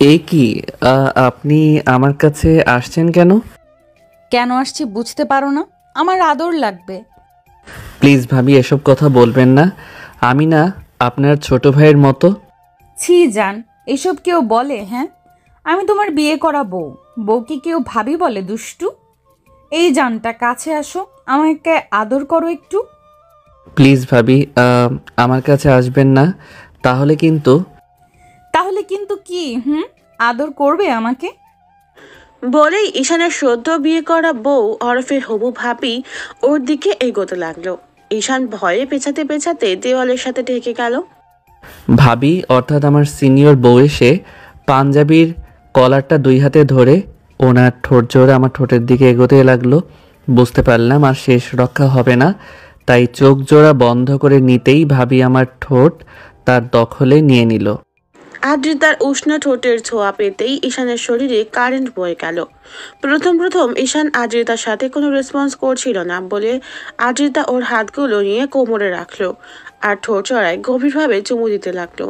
এ কি? আপনি আমার কাছে আসছেন কেন? কেন আসছি বুঝতে পারো না? আমার আদর লাগবে। প্লিজ ভাবি, এসব কথা বলবেন না। আমি না আপনার ছোট ভাইয়ের মতো। ছি জান, এসব কেউ বলে? হ্যাঁ, আমি তোমার বিয়ে করা বউ। বউকে কেউ ভাবি বলে দুষ্টু? এই জানটা কাছে আসো, আমাকে আদর করো একটু। প্লিজ ভাবি, আমার কাছে আসবেন না, তাহলে কিন্তু। তাহলে কিন্তু কি? আদর করবে আমাকে? বলেই ঈশানের সদ্য বিয়ে করা বউ ওরফে হবু ভাবি ওর দিকে এগোতে লাগলো। ঈশান ভয়ে পেছাতে পেছাতে দেওয়ালের সাথে ঠেকে গেল। ভাবি অর্থাৎ আমার সিনিয়র বউ এসে পাঞ্জাবির কলারটা দুই হাতে ধরে ওনার ঠোঁট জোড়া আমার ঠোঁটের দিকে এগোতে লাগলো। বুঝতে পারলাম আর শেষ রক্ষা হবে না, তাই চোখ জোড়া বন্ধ করে নিতেই ভাবি আমার ঠোঁট তার দখলে নিয়ে নিল। আদ্রিতার উষ্ণ ঠোঁটের ছোঁয়া পেতেই ঈশানের শরীরে কারেন্ট বয়ে গেল। প্রথম প্রথম ঈশান আদ্রিতার সাথে কোনো রেসপন্স করছিল না বলে আদ্রিতা ওর হাতগুলো নিয়ে কোমরে রাখলো আর ঠোঁট চড়ায় গভীরভাবে চুমু দিতে লাগলো।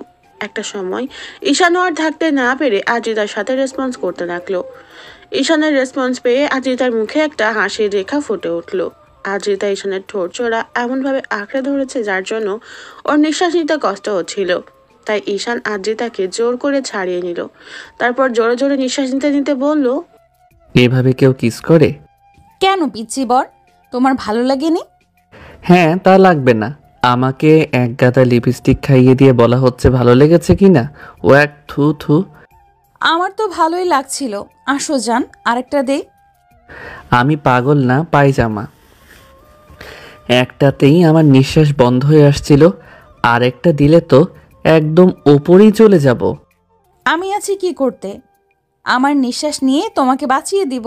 একটা সময় ঈশানও আর থাকতে না পেরে আদ্রিতার সাথে রেসপন্স করতে লাগলো। ঈশানের রেসপন্স পেয়ে আদ্রিতার মুখে একটা হাসির রেখা ফুটে উঠলো। আদ্রিতা ঈশানের ঠোঁট চোরা এমনভাবে আঁকড়ে ধরেছে যার জন্য ওর নিঃশ্বাস নিতে কষ্ট হচ্ছিল। তাই ঈশান আদ্রিতাকে জোর করে ছাড়িয়ে নিল। তারপর জোরে জোরে নিঃশ্বাস নিতে নিতে বলল, এভাবে কেউ কিস করে? কেন পিচ্ছি বর, তোমার ভালো লাগেনি? হ্যাঁ, তা লাগবে না। আমাকে এক গাদা লিপস্টিক খাইয়ে দিয়ে বলা হচ্ছে ভালো লেগেছে কিনা। ও এক থু থু। আমার তো ভালোই লাগছিল। আসো যান, আরেকটা দেই। আমি পাগল না, পায়জামা। একটাতেই আমার নিঃশ্বাস বন্ধ হয়ে আসছিল, আর একটা দিলে তো একদম ওপরেই চলে যাব। আমি আছি কি করতে? আমার নিঃশ্বাস নিয়ে তোমাকে বাঁচিয়ে দিব।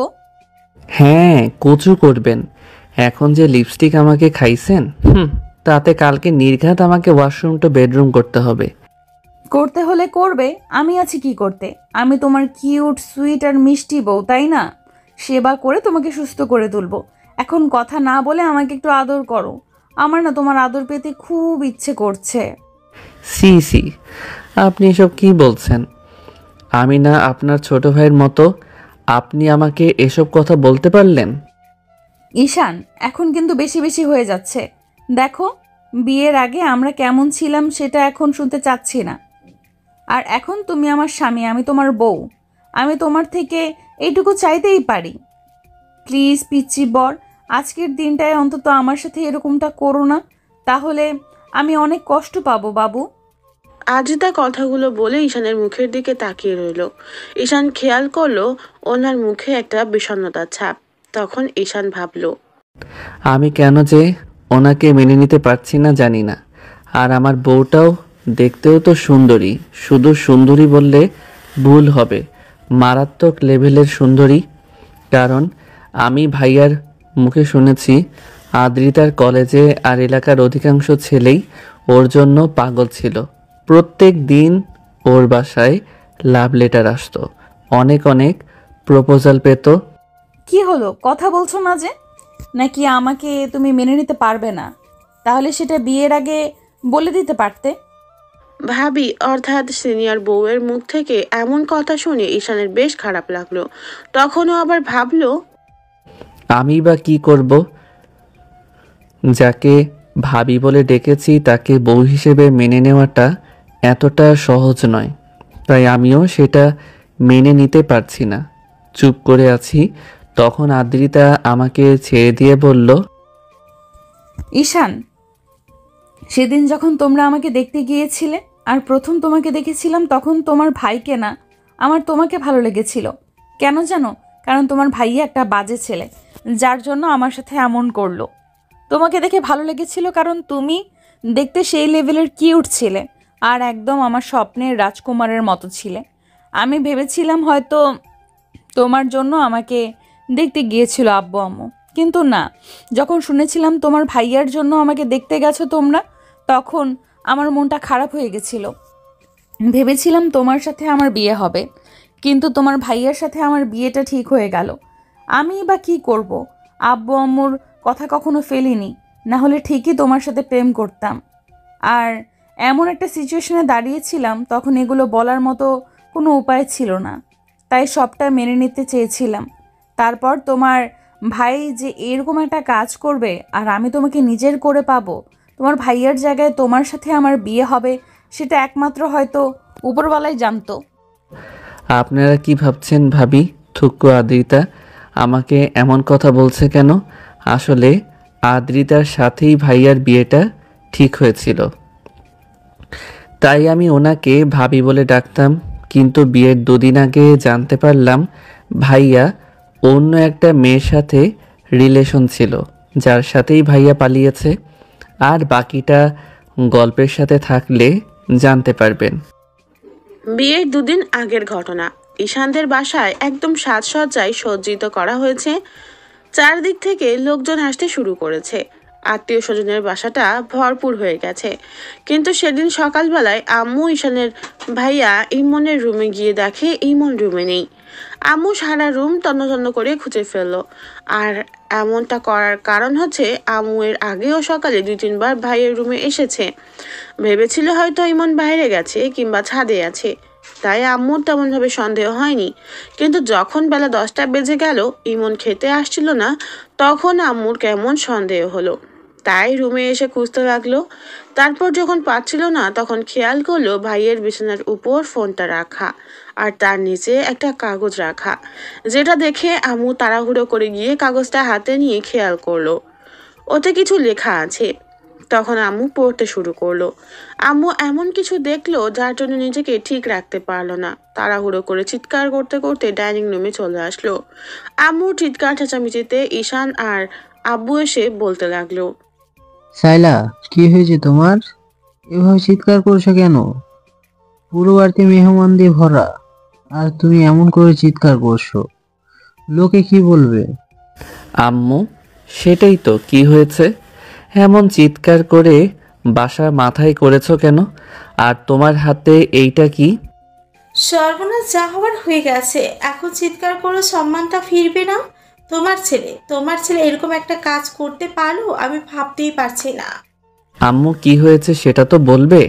হ্যাঁ, কচু করবেন। এখন যে লিপস্টিক আমাকে খাইছেন, তাতে কালকে নির্ঘাত আমাকে ওয়াশরুম টু বেডরুম করতে হবে। করতে হলে করবে, আমি আছি কি করতে? আমি তোমার কিউট সুইট আর মিষ্টি বউ, তাই না? সেবা করে তোমাকে সুস্থ করে তুলবো। এখন কথা না বলে আমাকে একটু আদর করো। আমার না তোমার আদর পেতে খুব ইচ্ছে করছে। সি সি, আপনি এসব কি বলছেন? আমি না আপনার ছোট ভাইয়ের মতো, আপনি আমাকে এসব কথা বলতে পারলেন? ঈশান, এখন কিন্তু বেশি বেশি হয়ে যাচ্ছে। দেখো, বিয়ের আগে আমরা কেমন ছিলাম সেটা এখন শুনতে চাচ্ছি না। আর এখন তুমি আমার স্বামী, আমি তোমার বউ। আমি তোমার থেকে এইটুকু চাইতেই পারি। প্লিজ পিচ্চি বর, আজকের দিনটায় অন্তত আমার সাথে এরকমটা করো না, তাহলে আমি অনেক কষ্ট পাবো বাবু। আদ্রিতা কথাগুলো বলে ঈশানের মুখের দিকে তাকিয়ে রইল। ঈশান খেয়াল করলো ওনার মুখে একটা বিষণ্ণতার ছাপ। তখন ঈশান ভাবল, আমি কেন যে ওনাকে মেনে নিতে পারছি না জানি না। আর আমার বউটাও দেখতেও তো সুন্দরী। শুধু সুন্দরী বললে ভুল হবে, মারাত্মক লেভেলের সুন্দরী। কারণ আমি ভাইয়ার মুখে শুনেছি আদ্রিতার কলেজে আর এলাকার অধিকাংশ ছেলেই ওর জন্য পাগল ছিল। প্রত্যেক দিন ওর বাসায় লাভ লেটার আসতো, অনেক অনেক প্রপোজাল পেত। কি হলো, কথা বলছো না যে? নাকি আমাকে তুমি মেনে নিতে পারবে না? তাহলে সেটা বিয়ের আগে বলে দিতে পারতে। ভাবি অর্থাৎ সিনিয়র বউয়ের মুখ থেকে এমন কথা শুনে ঈশানের বেশ খারাপ লাগলো। তখনও আবার ভাবলো, আমি বা কি করব? যাকে ভাবি বলে ডেকেছি তাকে বউ হিসেবে মেনে নেওয়াটা এতটা সহজ নয়। তাই আমিও সেটা মেনে নিতে পারছি না, চুপ করে আছি। তখন আদ্রিতা আমাকে ছেড়ে দিয়ে বলল, ঈশান, সেদিন যখন তোমরা আমাকে দেখতে গিয়েছিলে আর প্রথম তোমাকে দেখেছিলাম, তখন তোমার ভাইকে না, আমার তোমাকে ভালো লেগেছিল। কেন জানো? কারণ তোমার ভাইয়া একটা বাজে ছেলে, যার জন্য আমার সাথে এমন করলো। তোমাকে দেখে ভালো লেগেছিল কারণ তুমি দেখতে সেই লেভেলের কিউট ছিলে আর একদম আমার স্বপ্নের রাজকুমারের মতো ছিলে। আমি ভেবেছিলাম হয়তো তোমার জন্য আমাকে দেখতে গিয়েছিল আব্বু আম্মু, কিন্তু না। যখন শুনেছিলাম তোমার ভাইয়ার জন্য আমাকে দেখতে গেছো তোমরা, তখন আমার মনটা খারাপ হয়ে গেছিল। ভেবেছিলাম তোমার সাথে আমার বিয়ে হবে, কিন্তু তোমার ভাইয়ার সাথে আমার বিয়েটা ঠিক হয়ে গেল। আমি বা কি করব? আব্বু আম্মুর কথা কখনো ফেলিনি, না হলে ঠিকই তোমার সাথে প্রেম করতাম। আর এমন একটা সিচুয়েশনে দাঁড়িয়েছিলাম, তখন এগুলো বলার মতো কোনো উপায় ছিল না, তাই সবটা মেনে নিতে চেয়েছিলাম। তারপর তোমার ভাই যে এরকম একটা কাজ করবে আর আমি তোমাকে নিজের করে পাবো, তোমার ভাইয়ের জায়গায় তোমার সাথে আমার বিয়ে হবে, সেটা একমাত্র হয়তো উপরওয়ালাই জানতো। আপনারা কি ভাবছেন ভাবি? থুক্কু আদ্রিতা আমাকে এমন কথা বলছে কেন? আসলে আদ্রিতার সাথেই ভাইয়ার বিয়েটা ঠিক হয়েছিল, তাই আমি ওনাকে ভাবি বলে ডাকতাম। কিন্তু বিয়ের 2 দিন আগে জানতে পারলাম ভাইয়া অন্য একটা মেয়ের সাথে রিলেশন ছিল, যার সাথেই ভাইয়া পালিয়েছে। আর বাকিটা গল্পের সাথে থাকলে জানতে পারবেন। বিয়ের 2 দিন আগের ঘটনা। ঈশানদের বাসায় একদম সাজসজ্জায় সজ্জিত করা হয়েছে। চারদিক থেকে লোকজন আসতে শুরু করেছে। আত্মীয় স্বজনের বাসাটা ভরপুর হয়ে গেছে। কিন্তু সেদিন সকালবেলায় আম্মু ঈশানের ভাইয়া ইমনের রুমে গিয়ে দেখে ইমন রুমে নেই। আম্মু সারা রুম তন্ন করে খুঁজে ফেললো। আর এমনটা করার কারণ হচ্ছে আম্মু এর আগেও সকালে 2-3 বার ভাইয়ের রুমে এসেছে। ভেবেছিল হয়তো ইমন বাইরে গেছে কিংবা ছাদে আছে, তাই আম্মুর তেমনভাবে সন্দেহ হয়নি। কিন্তু যখন বেলা 10টা বেজে গেল, ইমন খেতে আসছিল না, তখন আম্মুর কেমন সন্দেহ হলো। তাই রুমে এসে খুঁজতে লাগলো। তারপর যখন পাচ্ছিল না, তখন খেয়াল করলো ভাইয়ের বিছানার উপর ফোনটা রাখা আর তার নিচে একটা কাগজ রাখা, যেটা দেখে আম্মু তাড়াহুড়ো করে গিয়ে কাগজটা হাতে নিয়ে খেয়াল করলো ওতে কিছু লেখা আছে। তখন আম্মু পড়তে শুরু করলো। আম্মু এমন কিছু দেখলো যার জন্য নিজেকে ঠিক রাখতে পারলো না। তাড়াহুড়ো করে চিৎকার করতে করতে ডাইনিং রুমে চলে আসলো। আম্মুর চিৎকার চেঁচামেচিতে ঈশান আর আব্বু এসে বলতে লাগলো, সাইলা, কি হয়েছে তোমার? এভাবে চিৎকার করছো কেন? পুরো বাড়িতে মেহমান দিয়ে ভরা, আর তুমি এমন করে চিৎকার করছো, লোকে কি বলবে? আম্মু, সেটাই তো, কি হয়েছে? এমন চিৎকার করে বাসার মাথায় করেছো কেন? আর তোমার হাতে এইটা কি? সর্বনাশ, যা হওয়ার হয়ে গেছে। এখন চিৎকার করে সম্মানটা ফিরবে না। তোমার ছেলে এরকম একটা কাজ করতে পারলো, আমি ভাবতেই পারছি না। আম্মু, কি হয়েছে সেটা তো বলবে।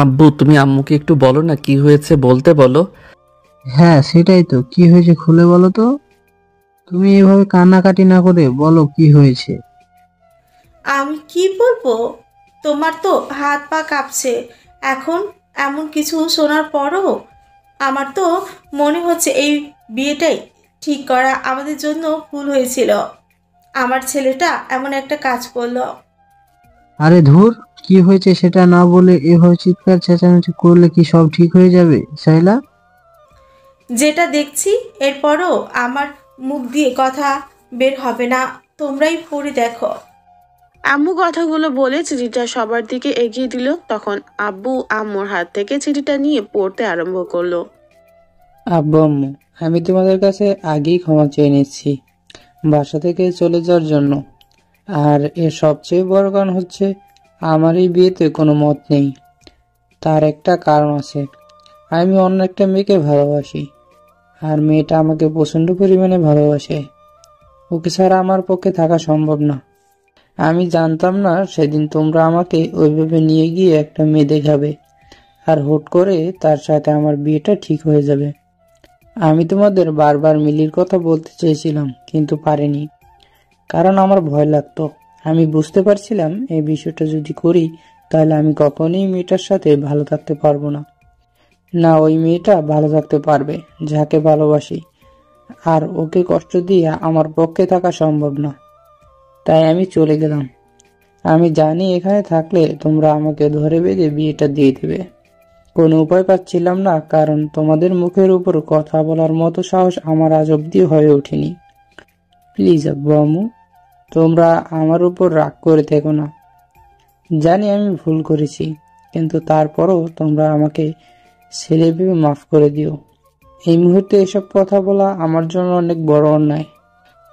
আব্বু, তুমি আম্মুকে একটু বলো না কি হয়েছে, বলতে বলো। হ্যাঁ সেটাই তো, কি হয়েছে খুলে বলো তো। তুমি এভাবে কান্নাকাটি না করে বলো কি হয়েছে। আমি কি বলবো? তোমার তো হাত পা কাঁপছে এখন এমন কিছু শোনার পরও। আমার তো মনে হচ্ছে এই বিয়েটাই ঠিক করা আমাদের জন্য ভুল হয়েছিল। আমার ছেলেটা এমন একটা কাজ করলো। আরে ধুর, কি হয়েছে সেটা না বলে এভাবে চিৎকার চেঁচামেচি করলে কি সব ঠিক হয়ে যাবে সাইলা? যেটা দেখছি এরপরও আমার মুখ দিয়ে কথা বের হবে না। তোমরাই পড়ে দেখো। আম্মু কথাগুলো বলে চিঠিটা সবার দিকে এগিয়ে দিল। তখন আব্বু আম্মুর হাত থেকে চিঠিটা নিয়ে পড়তে আরম্ভ করলো। আব্বু আম্মু, আমি তোমাদের কাছে আগেই ক্ষমা চেয়ে নিচ্ছি বাসা থেকে চলে যাওয়ার জন্য। আর এর সবচেয়ে বড় কারণ হচ্ছে আমার এই বিয়েতে কোনো মত নেই। তার একটা কারণ আছে, আমি অন্য একটা মেয়েকে ভালোবাসি, আর মেয়েটা আমাকে প্রচণ্ড পরিমাণে ভালোবাসে। ওকে ছাড়া আমার পক্ষে থাকা সম্ভব না। আমি জানতাম না সেদিন তোমরা আমাকে ওইভাবে নিয়ে গিয়ে একটা মেয়ে দেখাবে, আর হুট করে তার সাথে আমার বিয়েটা ঠিক হয়ে যাবে। আমি তোমাদের বারবার মিলির কথা বলতে চেয়েছিলাম, কিন্তু পারিনি, কারণ আমার ভয় লাগতো। আমি বুঝতে পারছিলাম এই বিষয়টা যদি করি তাহলে আমি কখনোই মেয়েটার সাথে ভালো থাকতে পারবো না। না, ওই মেয়েটা ভালো থাকতে পারবে যাকে ভালোবাসি, আর ওকে কষ্ট দিয়ে আমার পক্ষে থাকা সম্ভব না। তাই আমি চলে গেলাম। আমি জানি এখানে থাকলে তোমরা আমাকে ধরে বেঁধে বিয়েটা দিয়ে দেবে। কোনো উপায় পাচ্ছিলাম না, কারণ তোমাদের মুখের উপর কথা বলার মতো সাহস আমার আজ অব্দি হয়ে ওঠেনি। প্লিজ আব্বু আম্মু, তোমরা আমার উপর রাগ করে থেকো না। জানি আমি ভুল করেছি, কিন্তু তারপরও তোমরা আমাকে ছেলে ভেবে মাফ করে দিও। এই মুহূর্তে এসব কথা বলা আমার জন্য অনেক বড় অন্যায়।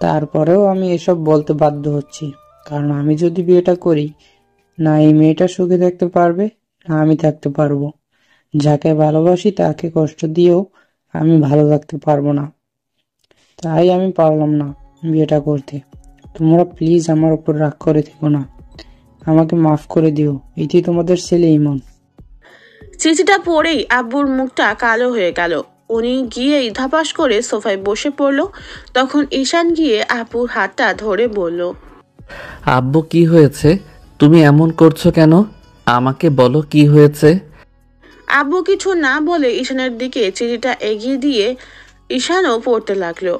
তারপরেও আমি এসব বলতে বাধ্য হচ্ছি, কারণ আমি যদি বিয়েটা করি, না এই মেয়েটা সুখে থাকতে পারবে, না আমি থাকতে পারবো। যাকে ভালোবাসি তাকে কষ্ট দিয়েও আমি ভালো থাকতে পারবো না। তাই আমি পারলাম না বিয়েটা করতে। তোমরা প্লিজ আমার উপর রাগ করে থেকো না, আমাকে মাফ করে দিও। এটি তোমাদের ছেলে ইমন। চিঠিটা পড়েই আব্বুর মুখটা কালো হয়ে গেল। উনি গিয়েই ধাপাস করে সোফায় বসে পড়ল। তখন ঈশান গিয়ে আব্বুর হাতটা ধরে বলল, আব্বু কি হয়েছে? তুমি এমন করছো কেন? আমাকে বলো কি হয়েছে? আব্বু কিছু না বলে ঈশানের দিকে চিঠিটা এগিয়ে দিয়ে ঈশানও পড়তে লাগলো।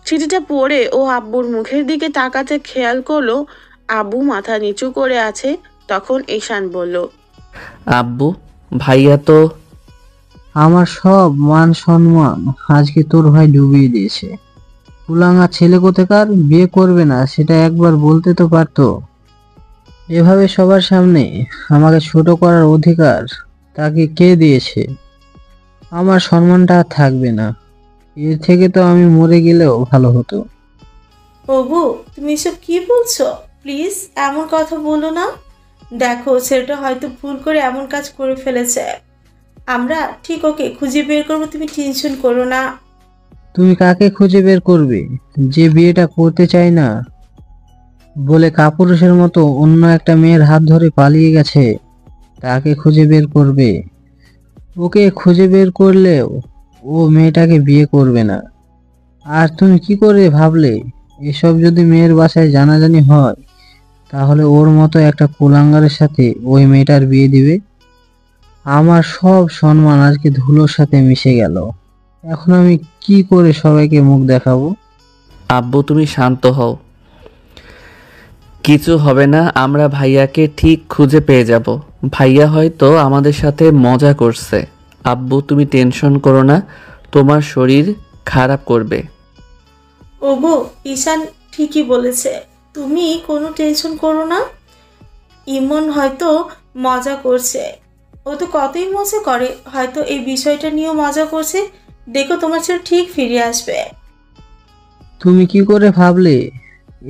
চিঠিটা পড়ে ও আব্বুর মুখের দিকে তাকাতে খেয়াল করলো আব্বু মাথা নিচু করে আছে। তখন ঈশান বলল, আব্বু, ভাইয়া তো আমার সব মান সম্মান আজকে তোর ভাই ডুবিয়ে দিয়েছে। কুলাঙ্গা ছেলে কোথাকার, বিয়ে করবে না সেটা একবার বলতে তো পারতো। এভাবে সবার সামনে আমাকে ছোট করার অধিকার তাকে কে দিয়েছে? আমার সম্মানটা আর থাকবে না। এর থেকে তো আমি মরে গেলেও ভালো হতো। ওগো, তুমি এসব কি বলছো? প্লিজ এমন কথা বলো না। দেখো, ছেলেটা হয়তো ভুল করে এমন কাজ করে ফেলেছে। আমরা ঠিক ওকে খুঁজে বের করবো, তুমি টেনশন করো না। তুমি কাকে খুঁজে বের করবে? যে বিয়েটা করতে চায় না বলে কাপুরুষের মতো অন্য একটা মেয়ের হাত ধরে পালিয়ে গেছে, তাকে খুঁজে বের করবে। ওকে খুঁজে বের করলেও ও মেয়েটাকে বিয়ে করবে না। আর তুমি কি করে ভাবলে এসব যদি মেয়ের বাসায় জানাজানি হয় তাহলে ওর মতো একটা কুলাঙ্গারের সাথে ওই মেয়েটার বিয়ে দিবে? আমার সব সম্মান আজকে ধুলোর সাথে মিশে গেল। এখন আমি কি করে সবাইকে মুখ দেখাবো? আব্বু তুমি শান্ত হও, কিছু হবে না। আমরা ভাইয়াকে ঠিক খুঁজে পেয়ে যাব। ভাইয়া হয়তো আমাদের সাথে মজা করছে। আব্বু তুমি টেনশন করো না, তোমার শরীর খারাপ করবে। ওগো, ঈশান ঠিকই বলেছে, তুমি কোনো টেনশন করো না। ইমন হয়তো মজা করছে, ও তো কতই মজা করে, হয়তো এই বিষয়টা নিয়েও মজা করছে। দেখো, তোমার ছেলে ঠিক ফিরে আসবে। তুমি কি করে ভাবলে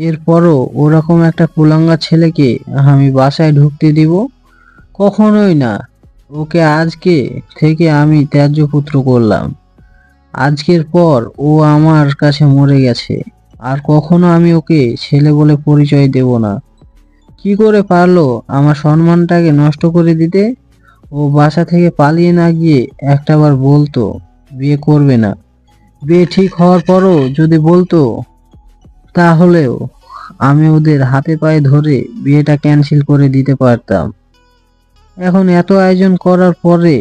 এরপরও ওরকম একটা কুলাঙ্গা ছেলেকে আমি বাসায় ঢুকতে দিব? কখনোই না। ওকে আজকে থেকে আমি ত্যায্য পুত্র করলাম। আজকের পর ও আমার কাছে মরে গেছে, আর কখনো আমি ওকে ছেলে বলে পরিচয় দেব না। কি করে পারলো আমার সম্মানটাকে নষ্ট করে দিতে? ও বাসা থেকে পালিয়ে না গিয়ে একটাবার বলতো বিয়ে করবে না। বিয়ে ঠিক হওয়ার পরও যদি বলতো তাহলেও আমি ওদের হাতে পায়ে ধরে বিয়েটা ক্যান্সেল করে দিতে পারতাম। এখন এত আয়োজন করার পরে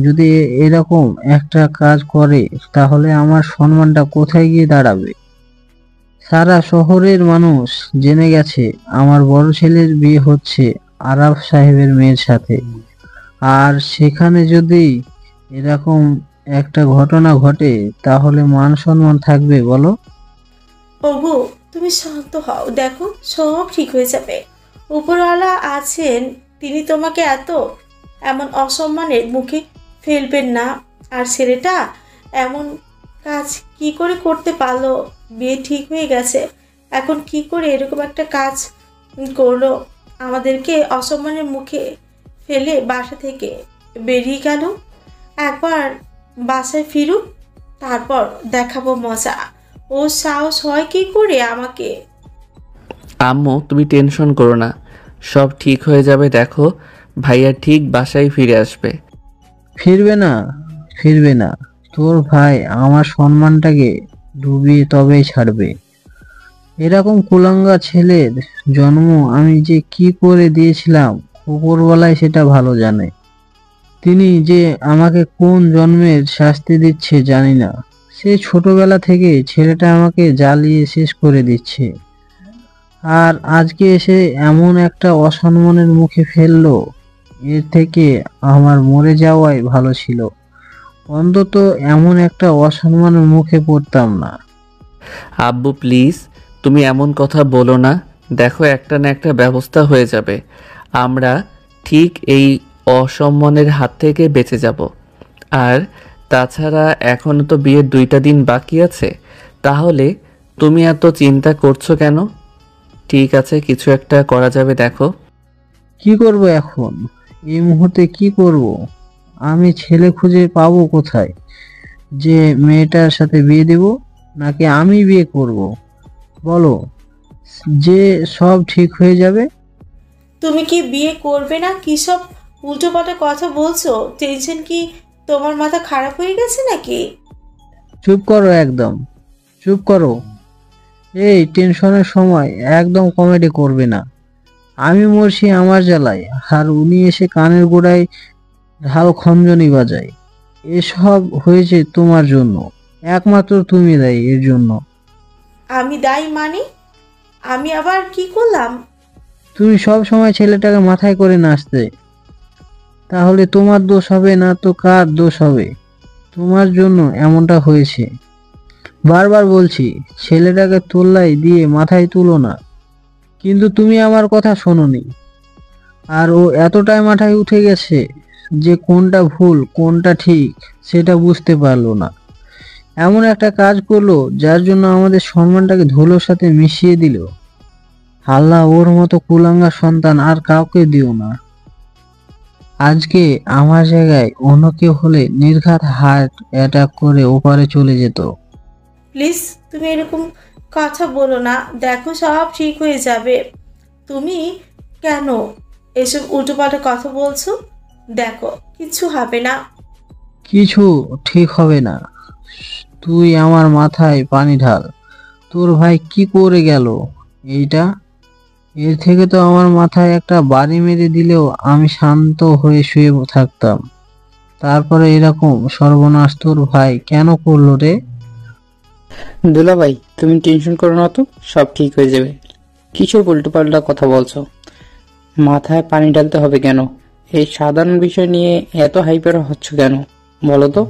যদি এরকম একটা কাজ করে তাহলে আমার সম্মানটা কোথায় গিয়ে দাঁড়াবে? সারা শহরের মানুষ জেনে গেছে আমার বড় ছেলের বিয়ে হচ্ছে আরাফ সাহেবের মেয়ের সাথে। আর সেখানে যদি এরকম একটা ঘটনা ঘটে তাহলে মান সম্মান থাকবে বলো? ওগো, তুমি শান্ত হও, দেখো সব ঠিক হয়ে যাবে। উপরওয়ালা আছেন, তিনি তোমাকে এমন অসম্মানের মুখে ফেলবেন না। আর ছেলেটা এমন কাজ কি করে করতে পারলো? বিয়ে ঠিক হয়ে গেছে, এখন কি করে এরকম একটা কাজ করলো? আমাদেরকে অসম্মানের মুখে ফেলে বাসা থেকে বেরিয়ে গেল। একবার বাসায় ফিরুক, তারপর দেখাবো মজা। ও সাহস হয় কি করে আমাকে? আম্মু তুমি টেনশন করো না, সব ঠিক হয়ে যাবে। দেখো ভাইয়া ঠিক বাসায় ফিরে আসবে। ফিরবে না, ফিরবে না। তোর ভাই আমার সম্মানটাকে ডুবিয়ে তবেই ছাড়বে। এরকম কুলাঙ্গা ছেলের জন্ম আমি যে কি করে দিয়েছিলাম উপরওয়ালাই সেটা ভালো জানে। তিনি যে আমাকে কোন জন্মের শাস্তি দিচ্ছে জানি না। সে ছোটবেলা থেকে ছেলেটা আমাকে জ্বালিয়ে শেষ করে দিচ্ছে, আর আজকে এসে এমন একটা অসম্মানের মুখে ফেললো। এর থেকে আমার মরে যাওয়াই ভালো ছিল, অন্তত এমন একটা অসম্মানের মুখে পড়তাম না। আব্বু প্লিজ তুমি এমন কথা বলো না। দেখো একটা না একটা ব্যবস্থা হয়ে যাবে। আমরা ঠিক এই অসম্মানের হাত থেকে বেঁচে যাব। আর তাছাড়া এখনো তো বিয়ের 2টা দিন বাকি আছে। তাহলে তুমি এত চিন্তা করছো কেন? ঠিক আছে, কিছু একটা করা যাবে। দেখো কি করব এখন? এই মুহূর্তে কি করব? আমি ছেলে খুঁজে পাবো কোথায় যে মেয়েটার সাথে বিয়ে দেব? নাকি আমি বিয়ে করব? বলো, যে সব ঠিক হয়ে যাবে। তুমি কি বিয়ে করবে না? কি সব উল্টোপাল্টা কথা বলছো? টেনশন কি তোমার মাথা খারাপ হয়ে গেছে নাকি? চুপ করো, একদম চুপ করো। এই টেনশনের সময় একদম কমেডি করবে না। আমি মরছি আমার জ্বালায়, আর উনি এসে কানের গোড়ায় ঢাল খঞ্জনি বাজায়। এসব হয়েছে তোমার জন্য, একমাত্র তুমি দায়ী এর জন্য। আমি দায়ী মানে? আমি আবার কি করলাম? তুমি সব সময় ছেলেটাকে মাথায় করে নাচতে, তাহলে তোমার দোষ হবে না তো কার দোষ হবে? তোমার জন্য এমনটা হয়েছে। বারবার বলছি ছেলেটাকে তোল্লাই দিয়ে মাথায় তুলো না, কিন্তু তুমি আমার কথা শোনোনি। আর ও এতটাই মাথায় উঠে গেছে যে কোনটা ভুল কোনটা ঠিক সেটা বুঝতে পারলো না। এমন একটা কাজ করলো যার জন্য আমাদের সম্মানটাকে ধুলোর সাথে মিশিয়ে দিল। আল্লাহ ওর মতো কুলাঙ্গা সন্তান আর কাউকে দিও না। আজকে আমার জায়গায় অন্য কেউ হলে নির্ঘাত হার্ট অ্যাটাক করে ওপারে চলে যেত। প্লিজ তুমি এরকম কথা বলো না। দেখো সব ঠিক হয়ে যাবে। তুমি কেন এসব উল্টোপাল্টা কথা বলছো? দেখো কিচ্ছু হবে না। কিছু ঠিক হবে না। তুই আমার মাথায় পানি ঢাল। তোর ভাই কি করে গেল এইটা? এর থেকে তো আমার মাথায় একটা বাড়ি মেরে দিলেও আমি শান্ত হয়ে শুয়ে থাকতাম। তারপরে এরকম সর্বনাশ তোর ভাই কেন করলো রে? দুলাভাই, তুমি টেনশন করো না তো, সব ঠিক হয়ে যাবে। কিছু উল্টোপাল্টা কথা বলছো? মাথায় পানি ঢালতে হবে কেন? এই সাধারণ বিষয় নিয়ে এত হাইপার হচ্ছ কেন বলো তো?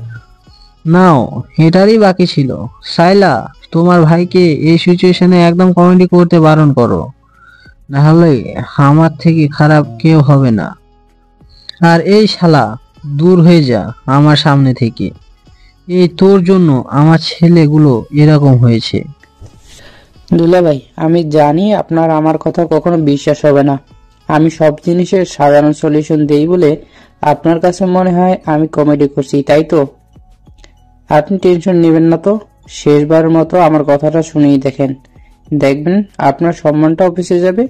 নাও, এটারই বাকি ছিল। সাইলা, তোমার ভাইকে এই সিচুয়েশনে একদম কমেডি করতে বারণ করো, না হলে আমার থেকে খারাপ কেউ হবে না। আর এই শালা, দূর হয়ে যা আমার সামনে থেকে। এই তোর জন্য আমার ছেলেগুলো এরকম হয়েছে। দুলাভাই, আমি জানি আপনার আমার কথা কখনো বিশ্বাস হবে না। আমি সব জিনিসের সাধারণ সলিউশন দেই বলে আপনার কাছে মনে হয় আমি কমেডি করছি, তাই তো? আপনি টেনশন নেবেন না তো। শেষবারের মতো আমার কথাটা শুনেই দেখেন, দেখবেন আপনার সম্মানটা অফিসে যাবে,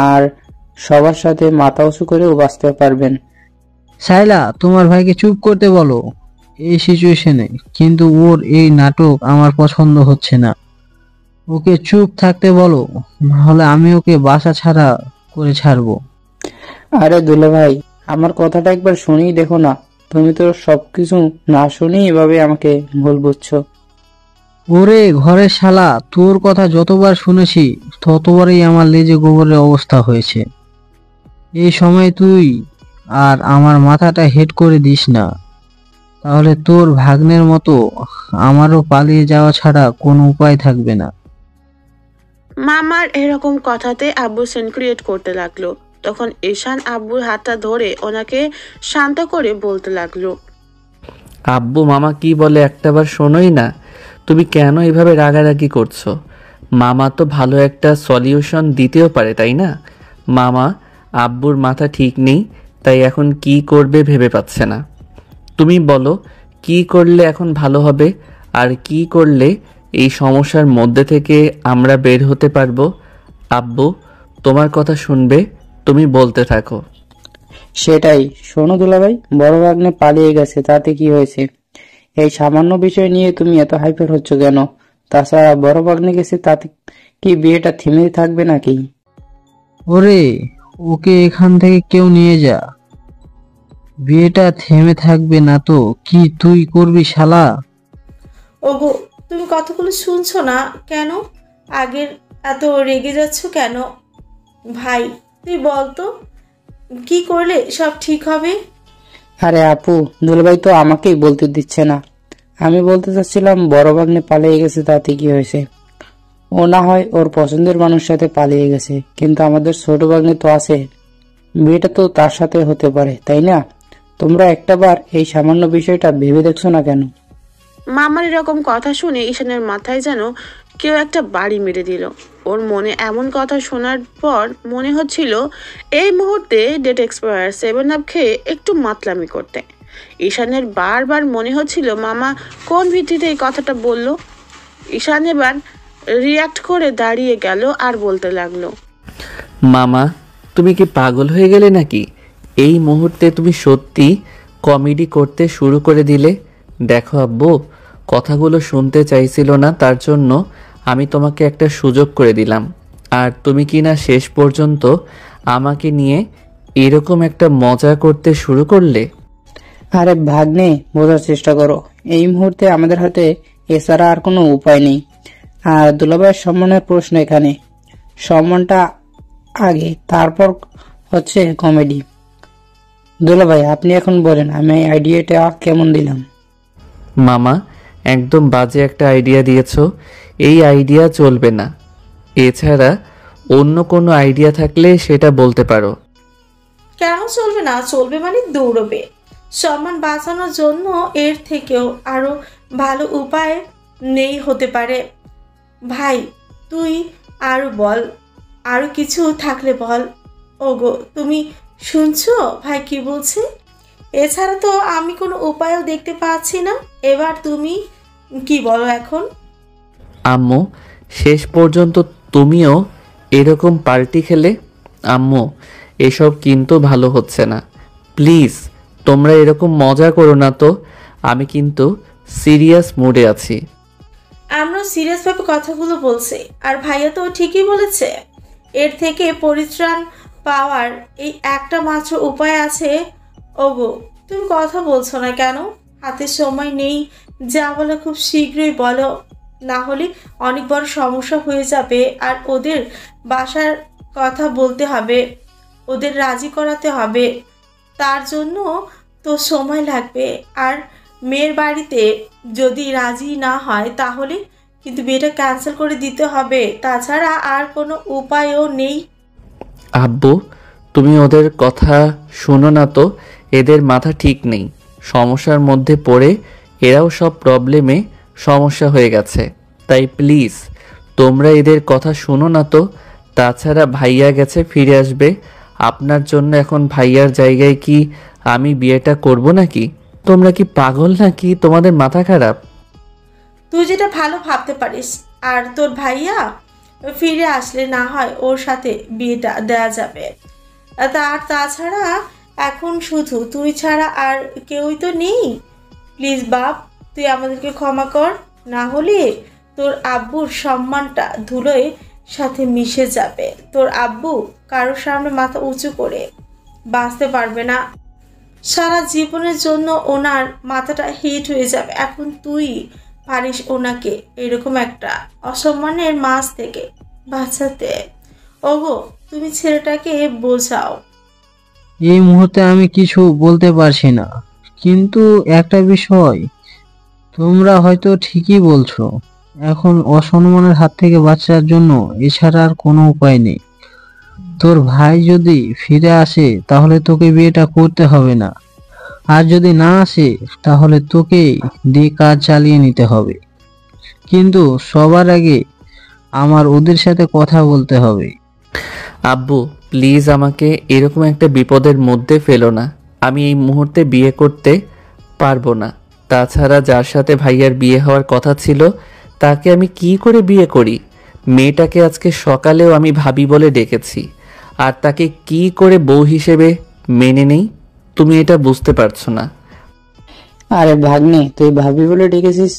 আর সবার সাথে মাথা উঁচু করেও বাঁচতে পারবেন। সাইলা, তোমার ভাইকে চুপ করতে বলো এই সিচুয়েশনে। কিন্তু ওর এই নাটক আমার পছন্দ হচ্ছে না। ওকে চুপ থাকতে বলো, নাহলে আমি ওকে বাসা ছাড়া করে ছাড়বো। আরে দুলাভাই, আমার কথাটা একবার শুনেই দেখো না। তুমি তো সবকিছু না শুনেই এভাবে আমাকে ভুল বুঝছো। ওরে ঘরের শালা, তোর কথা যতবার শুনেছি ততবারই আমার লেজে গোবরের অবস্থা হয়েছে। এই সময় তুই আর আমার মাথাটা হেড করে দিস না, তাহলে তোর ভাগ্নের মতো আমারও পালিয়ে যাওয়া ছাড়া কোনো উপায় থাকবে না। মামার এরকম কথাতে আব্বু সিন ক্রিয়েট করতে লাগলো। তখন ঈশান আব্বুর হাতটা ধরে ওনাকে শান্ত করে বলতে লাগলো, আব্বু মামা কি বলে একটাবার শোনোই না। তুমি কেন এভাবে রাগারাগি করছো? মামা তো ভালো একটা সলিউশন দিতেও পারে, তাই না? মামা আব্বুর মাথা ঠিক নেই, তাই এখন কি করবে ভেবে পাচ্ছে না। তুমি বলো কি করলে এখন ভালো হবে, আর কি করলে এই সমস্যার মধ্যে থেকে আমরা বের হতে পারবো। আব্বু তোমার কথা শুনবে, তুমি বলতে থাকো। সেটাই, শোনো দুলাভাই, বড় ভাগ্নে পালিয়ে গেছে, তাতে কি হয়েছে? এই সামান্য বিষয় নিয়ে তুমি এত হাইপার হচ্ছ কেন? তাছাড়া বড় ভাগ্নে গেছে, তাতে কি বিয়েটা থেমে থাকবে নাকি? ওরে, ওকে এখান থেকে কেউ নিয়ে যা। বিয়েটা থেমে থাকবে না তো কি তুই করবি শালা? ওগো, তুমি কথাগুলো শুনছো না কেন? আগের এত রেগে যাচ্ছ কেন? ভাই তুই বল তো, কি করলে সব ঠিক হবে? আরে আপু, দুলাভাই তো আমাকেই বলতে দিচ্ছে না। আমি বলতে চাচ্ছিলাম বড় ভাগ্নে পালিয়ে গেছে, তাতে কি হয়েছে? ও না হয় ওর পছন্দের মানুষের সাথে পালিয়ে গেছে, কিন্তু আমাদের ছোট ভাগ্নে তো আছে, বিয়েটা তো তার সাথে হতে পারে, তাই না? তোমরা একটাবার এই সামান্য বিষয়টা ভেবে দেখছো না কেন? মামার এরকম কথা শুনে ঈশানের মাথায় যেন কেউ একটা বাড়ি মেরে দিল। ওর মনে এমন কথা শোনার পর মনে হচ্ছিল এই মুহূর্তে ডেট এক্সপায়ার 7 আপ খেয়ে একটু মাতলামি করতে। ঈশানের বারবার মনে হচ্ছিল মামা কোন ভিত্তিতে এই কথাটা বলল। ঈশান এবার রিয়াক্ট করে দাঁড়িয়ে গেল আর বলতে লাগলো, মামা তুমি কি পাগল হয়ে গেলে নাকি? এই মুহূর্তে তুমি সত্যি কমেডি করতে শুরু করে দিলে। দেখো আব্বু, কথাগুলো শুনতে চাইছিল না, তার জন্য আমি তোমাকে একটা সুযোগ করে দিলাম, আর তুমি কি না শেষ পর্যন্ত আমাকে নিয়ে এরকম একটা মজা করতে শুরু করলে। আরে ভাগ্নে, বোঝার চেষ্টা করো। এই মুহূর্তে আমাদের হাতে এছাড়া আর কোনো উপায় নেই। আর দুলাভাইয়ের সম্মানের প্রশ্ন এখানে। সম্মানটা আগে, তারপর হচ্ছে কমেডি। দুলাভাই, আপনি এখন বলেন আমি এই আইডিয়াটা কেমন দিলাম? মামা, একদম বাজে একটা আইডিয়া দিয়েছো। এই আইডিয়া চলবে না। এছাড়া অন্য কোনো আইডিয়া থাকলে সেটা বলতে পারো। কেন চলবে না? চলবে মানে দৌড়বে। সম্মান বাঁচানোর জন্য এর থেকেও আরো ভালো উপায় নেই হতে পারে। ভাই তুই আরো বল, আরো কিছু থাকলে বল। ওগো তুমি শুনছো ভাই কি বলছে? এছাড়া তো আমি কোনো উপায়ও দেখতে পাচ্ছি না। এবার তুমি কি বলো এখন? আম্মু, শেষ পর্যন্ত তুমিও এরকম পার্টি খেলে। আম্মু, এসব কিন্তু ভালো হচ্ছে না। প্লিজ তোমরা এরকম মজা করো না তো। আমি কিন্তু সিরিয়াস মুডে আছি। আমরা সিরিয়াসভাবে কথাগুলো বলছি, আর ভাইয়া তো ঠিকই বলেছে। এর থেকে পরিত্রাণ পাওয়ার এই একটা মাত্র উপায় আছে। ওগো তুমি কথা বলছো না কেন? হাতে সময় নেই, যা বলো খুব শীঘ্রই বলো, না হলে অনেক বড় সমস্যা হয়ে যাবে। আর ওদের বাসার কথা বলতে হবে, ওদের রাজি করাতে হবে, তার জন্য তো সময় লাগবে। আর মেয়ের বাড়িতে যদি রাজি না হয় তাহলে কিন্তু বিয়েটা ক্যান্সেল করে দিতে হবে। তাছাড়া আর কোনো উপায়ও নেই। আব্বু, তুমি ওদের কথা শোনো না তো। এদের মাথা ঠিক নেই। সমস্যার মধ্যে পড়ে এরাও সব প্রবলেমে সমস্যা হয়ে গেছে। তাই প্লিজ তোমরা এদের কথা শোনো না তো। তাছাড়া ভাইয়া গেছে, ফিরে আসবে। আপনার জন্য এখন ভাইয়ার জায়গায় কি আমি বিয়েটা করব নাকি? তোমরা কি পাগল নাকি? তোমাদের মাথা খারাপ? তুই যেটা ভালো ভাবতে পারিস। আর তোর ভাইয়া ফিরে আসলে না হয় ওর সাথে বিয়েটা দেয়া যাবে। তাছাড়া এখন শুধু তুই ছাড়া আর কেউই তো নেই। প্লিজ বাপ, তুই আমাদেরকে ক্ষমা কর, না হলে তোর আব্বুর সম্মানটা ধুলোয় সাথে মিশে যাবে। তোর আব্বু কারোর সামনে মাথা উঁচু করে বাঁচতে পারবে না। সারা জীবনের জন্য ওনার মাথাটা হিট হয়ে যাবে। এখন তুই পারিস ওনাকে এরকম একটা অসম্মানের মাঝ থেকে বাঁচাতে। ওগো তুমি ছেলেটাকে বোঝাও। এই মুহূর্তে আমি কিছু বলতে পারছি না, কিন্তু একটা বিষয় তোমরা হয়তো ঠিকই বলছো। এখন অসম্মানের হাত থেকে বাঁচার জন্য এছাড়া আর কোনো উপায় নেই। তোর ভাই যদি ফিরে আসে তাহলে তোকে বিয়েটা করতে হবে না, আর যদি না আসে তাহলে তোকেই দিয়ে কাজ চালিয়ে নিতে হবে। কিন্তু সবার আগে আমার ওদের সাথে কথা বলতে হবে। আব্বু, প্লিজ আমাকে এরকম একটা বিপদের মধ্যে ফেলো না। আমি এই মুহূর্তে বিয়ে করতে পারবো না। তাছাড়া যার সাথে ভাইয়ার বিয়ে হওয়ার কথা ছিল তাকে আমি কি করে বিয়ে করি? মেয়েটাকে আজকে সকালেও আমি ভাবি বলে ডেকেছি, আর তাকে কি করে বউ হিসেবে মেনে নেই? তুমি এটা বুঝতে পারছো না। আরে ভাগ্নে, তুই ভাবি বলে ডেকেছিস?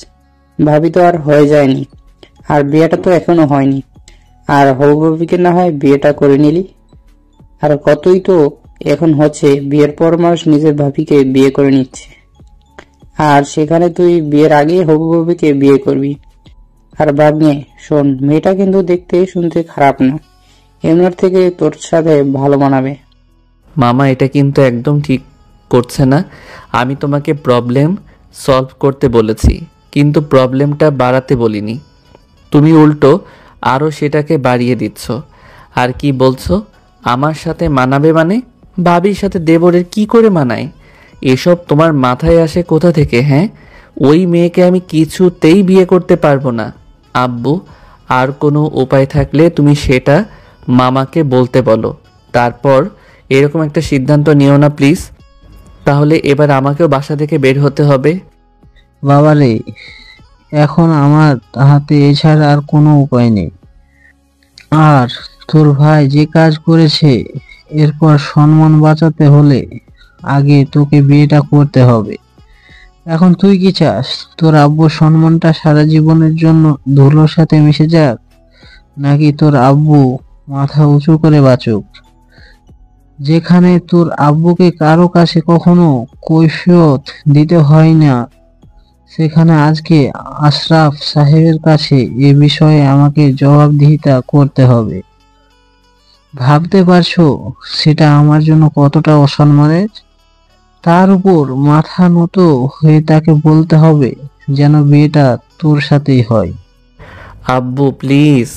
ভাবি তো আর হয়ে যায়নি, আর বিয়েটা তো এখনো হয়নি। আর হবু ভাবিকে না হয় বিয়েটা করে নিলি। আর কতই তো এখন হচ্ছে, বিয়ের পর মানুষ নিজের ভাবিকে বিয়ে করে নিচ্ছে, আর সেখানে তুই বিয়ের আগে হবু ভাবিকে বিয়ে করবি। আর ভাগ্নে শোন, মেয়েটা কিন্তু দেখতে শুনতে খারাপ না, এমনার থেকে তোর সাথে ভালো মানাবে। মামা, এটা কিন্তু একদম ঠিক করছে না। আমি তোমাকে প্রবলেম সলভ করতে বলেছি, কিন্তু প্রবলেমটা বাড়াতে বলিনি। তুমি উল্টো আরও সেটাকে বাড়িয়ে দিচ্ছ। আর কি বলছো আমার সাথে মানাবে? মানে ভাবির সাথে দেবরের কি করে মানায়? এসব তোমার মাথায় আসে কোথা থেকে? হ্যাঁ, ওই মেয়েকে আমি কিছুতেই বিয়ে করতে পারবো না। আব্বু, আর কোনো উপায় থাকলে তুমি সেটা মামাকে বলতে বলো। তারপর এরকম একটা সিদ্ধান্ত নিও না প্লিজ। তাহলে এবার আমাকেও বাসা থেকে বের হতে হবে। বাবারে, এখন আমার হাতে এছাড়া আর কোনো উপায় নেই। আর তোর ভাই যে কাজ করেছে এরপর সম্মান বাঁচাতে হলে আগে তোকে বিয়েটা করতে হবে। এখন তুই কি চাস, তোর আব্বুর সম্মানটা সারা জীবনের জন্য ধুলোর সাথে মিশে যাক, নাকি তোর আব্বু মাথা উঁচু করে বাঁচুক? যেখানে তোর আব্বুকে কারো কাছে কখনো কৈফিয়ত দিতে হয় না, সেখানে আজকে আশরাফ সাহেবের কাছে এ বিষয়ে আমাকে জবাবদিহিতা করতে হবে। ভাবতে পারছো সেটা আমার জন্য কতটা অসম্মানের? তার উপর মাথা নত হয়ে তাকে বলতে হবে যেন বিয়েটা তোর সাথেই হয়। আব্বু প্লিজ।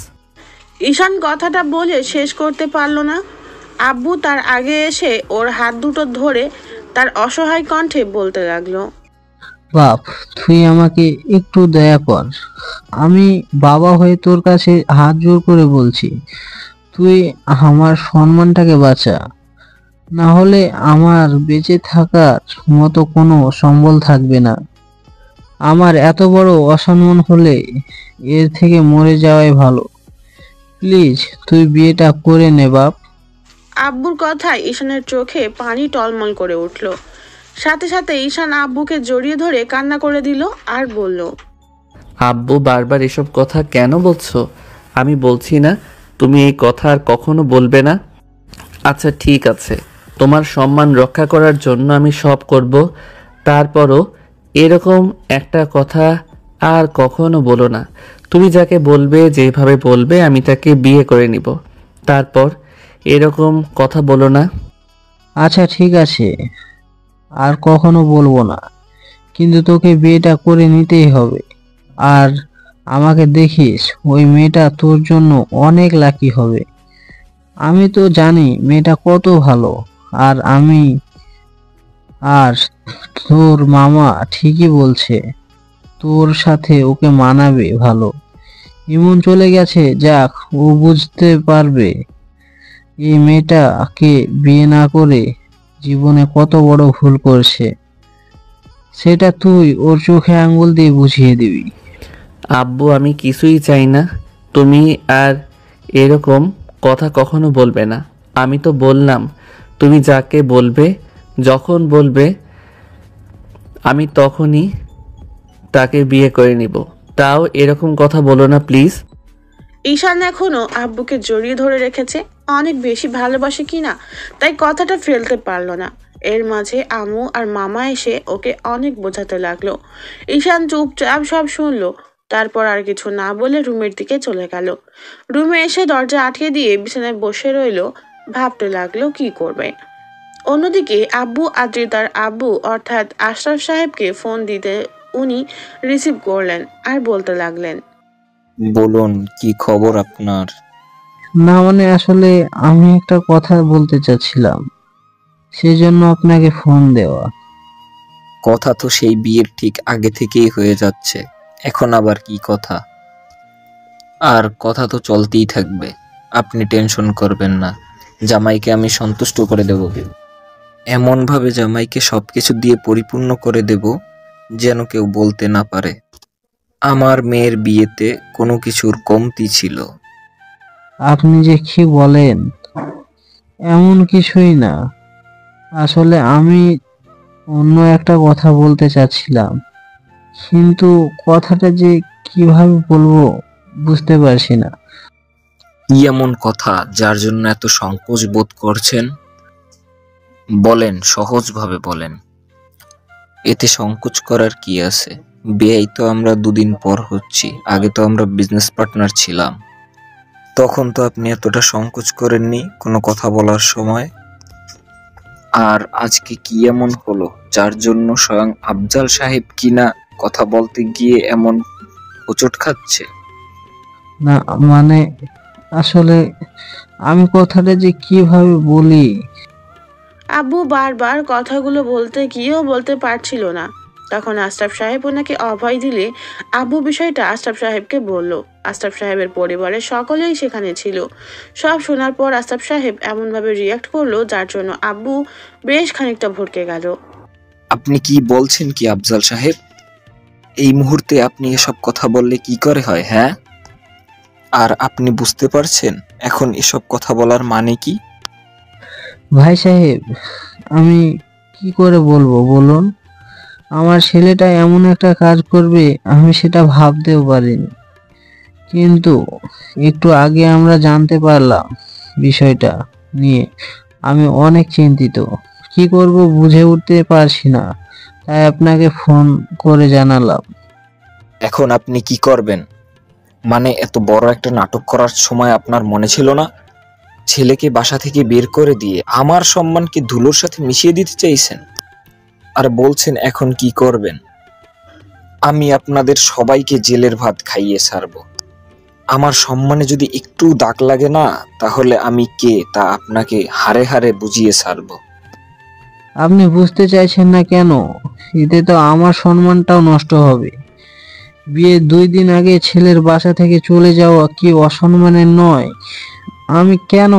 ঈশান কথাটা বলে শেষ করতে পারল না। আব্বু তার আগে এসে ওর হাত দুটো ধরে তার অসহায় কণ্ঠে বলতে লাগলো, বাপ, তুই আমাকে একটু দয়া কর। আমি বাবা হয়ে তোর কাছে হাত জোর করে বলছি, তুই আমার সম্মানটাকে বাঁচা। না হলে আমার বেঁচে থাকার মতো কোনো সম্বল থাকবে না। আমার এত বড় অসম্মান হলে এর থেকে মরে যাওয়াই ভালো। প্লিজ তুই বিয়েটা করে নে বাপ। আব্বুর কথায় ঈশানের চোখে পানি টলমল করে উঠল। সাথে সাথে ঈশান আব্বুকে জড়িয়ে ধরে কান্না করে দিল আর বলল, আব্বু বারবার এসব কথা কেন বলছো? আমি বলছি না তুমি এই কথা আর কখনো বলবে না? আচ্ছা ঠিক আছে, তোমার সম্মান রক্ষা করার জন্য আমি সব করব। তারপরও এরকম একটা কথা আর কখনো বলো না। তুমি যাকে বলবে, যেভাবে বলবে, আমি তাকে বিয়ে করে নিব। তারপর এরকম কথা বলো না। আচ্ছা ঠিক আছে, আর কখনো বলবো না, কিন্তু তোকে বিয়েটা করে নিতেই হবে। আর আমাকে দেখিস, ওই মেয়েটা তোর জন্য অনেক লাকি হবে। আমি তো জানি মেয়েটা কত ভালো। আর আর তোর মামা ঠিকই বলছে, তোর সাথে ওকে মানাবে ভালো। ইমন চলে গেছে, যাক, ও বুঝতে পারবে এই মেয়েটাকে বিয়ে না করে জীবনে কত বড় ভুল করছে। সেটা তুই ওর চোখে আঙ্গুল দিয়ে বুঝিয়ে দিবি। আব্বু আমি কিছুই চাই না, তুমি আর এরকম কথা কখনো বলবে না। আমি তো বললাম তুমি যাকে বলবে, যখন বলবে, আমি তখনই তাকে বিয়ে করে নিব। তাও এরকম কথা বলো না প্লিজ। ঈশান এখনো আব্বুকে জড়িয়ে ধরে রেখেছে, অনেক বেশি ভালোবাসে কিনা তাই কথাটা ফেলতে পারলো না। এর মাঝে আম্মু আর মামা এসে ওকে অনেক বোঝাতে লাগলো। ঈশান চুপচাপ সব শুনলো, তারপর আর কিছু না বলে রুমের দিকে চলে গেল। রুমে এসে দরজা আটকে দিয়ে বিছানায় বসে রইলো, ভাবতে লাগলো কি করবে। অন্যদিকে আব্বু আদ্রিতার আব্বু অর্থাৎ আশরাফ সাহেবকে ফোন দিতে উনি রিসিভ করলেন আর বলতে লাগলেন, বলুন কি খবর আপনার? না মানে আসলে আমি একটা কথা বলতে চাচ্ছিলাম, সেজন্য আপনাকে ফোন দেওয়া। কথা তো সেই বিয়ের ঠিক আগে থেকেই হয়ে যাচ্ছে, এখন আবার কি কথা? আর কথা তো চলতেই থাকবে, আপনি টেনশন করবেন না। জামাইকে আমি সন্তুষ্ট করে দেব, এমন ভাবে জামাইকে সবকিছু দিয়ে পরিপূর্ণ করে দেব যেন কেউ বলতে না পারে আমার মেয়ের বিয়েতে কোনো কিছুর কমতি ছিল। আপনি যে কি বলেন, এমন কিছুই না। আসলে আমি অন্য একটা কথা বলতে চাচ্ছিলাম, কিন্তু কথাটা যে কিভাবে বলবো বুঝতে পারছি না। কি এমন কথা যার জন্য এত সংকোচ বোধ করছেন? বলেন, সহজভাবে বলেন। এতে সংকোচ করার কি আছে? বিয়েই তো আমরা দুদিন পর হচ্ছি, আগে তো আমরা বিজনেস পার্টনার ছিলাম। তখন তো আপনি এতটা সংকোচ করেননি কোনো কথা বলার সময়। আর আজকে কি এমন হলো যার জন্য স্বয়ং আফজাল সাহেব কিনা কথা বলতে গিয়ে এমন হোঁচট খাচ্ছে? না মানে আসলে আমি কথাটা যে কিভাবে বলি। আব্বু বারবার কথাগুলো বলতে গিয়েও বলতে পারছিল না। তখন আশরাফ সাহেব ওনাকে অভয় দিলে আব্বু বিষয়টা আশরাফ সাহেবকে বলল। আশরাফ সাহেবের পরিবারের সকলেই সেখানে ছিল। সব শোনার পর আশরাফ সাহেব এমনভাবে রিয়াক্ট করলো যার জন্য আব্বু বেশ খানিকটা ভড়কে গেল। আপনি কি বলছেন কি আফজাল সাহেব? এই মুহূর্তে আপনি এসব কথা বললে কি করে হয়, হ্যাঁ? আর আপনি বুঝতে পারছেন এখন এসব কথা বলার মানে কি? ভাই সাহেব, আমি কি করে বলবো বলুন? আমার ছেলেটা এমন একটা কাজ করবে আমি সেটা ভাবতেও পারিনি। কিন্তু একটু আগে আমরা জানতে পারলাম বিষয়টা নিয়ে আমি অনেক চিন্তিত। কি করব বুঝে উঠতে পারছি না, তাই আপনাকে ফোন করে জানালাম। এখন আপনি কি করবেন? মানে এত বড় একটা নাটক করার সময় আপনার মনে ছিল না? ছেলেকে বাসা থেকে বের করে দিয়ে আমার সম্মানকে ধুলোর সাথে মিশিয়ে দিতে চাইছেন, আর বলছেন এখন কি করবেন? আমি আপনাদের সবাইকে জেলের ভাত খাইয়ে ছাড়বো। আমার সম্মানে যদি একটু দাগ লাগে না, তাহলে আমি কে তা আপনাকে হাড়ে হাড়ে বুঝিয়ে ছাড়বো। আপনি বুঝতে চাইছেন না কেন? এতে তো আমার সম্মানটাও নষ্ট হবে। বিয়ের 2 দিন আগে ছেলের বাসা থেকে চলে যাওয়া কি অসম্মানের নয়? আমি কেন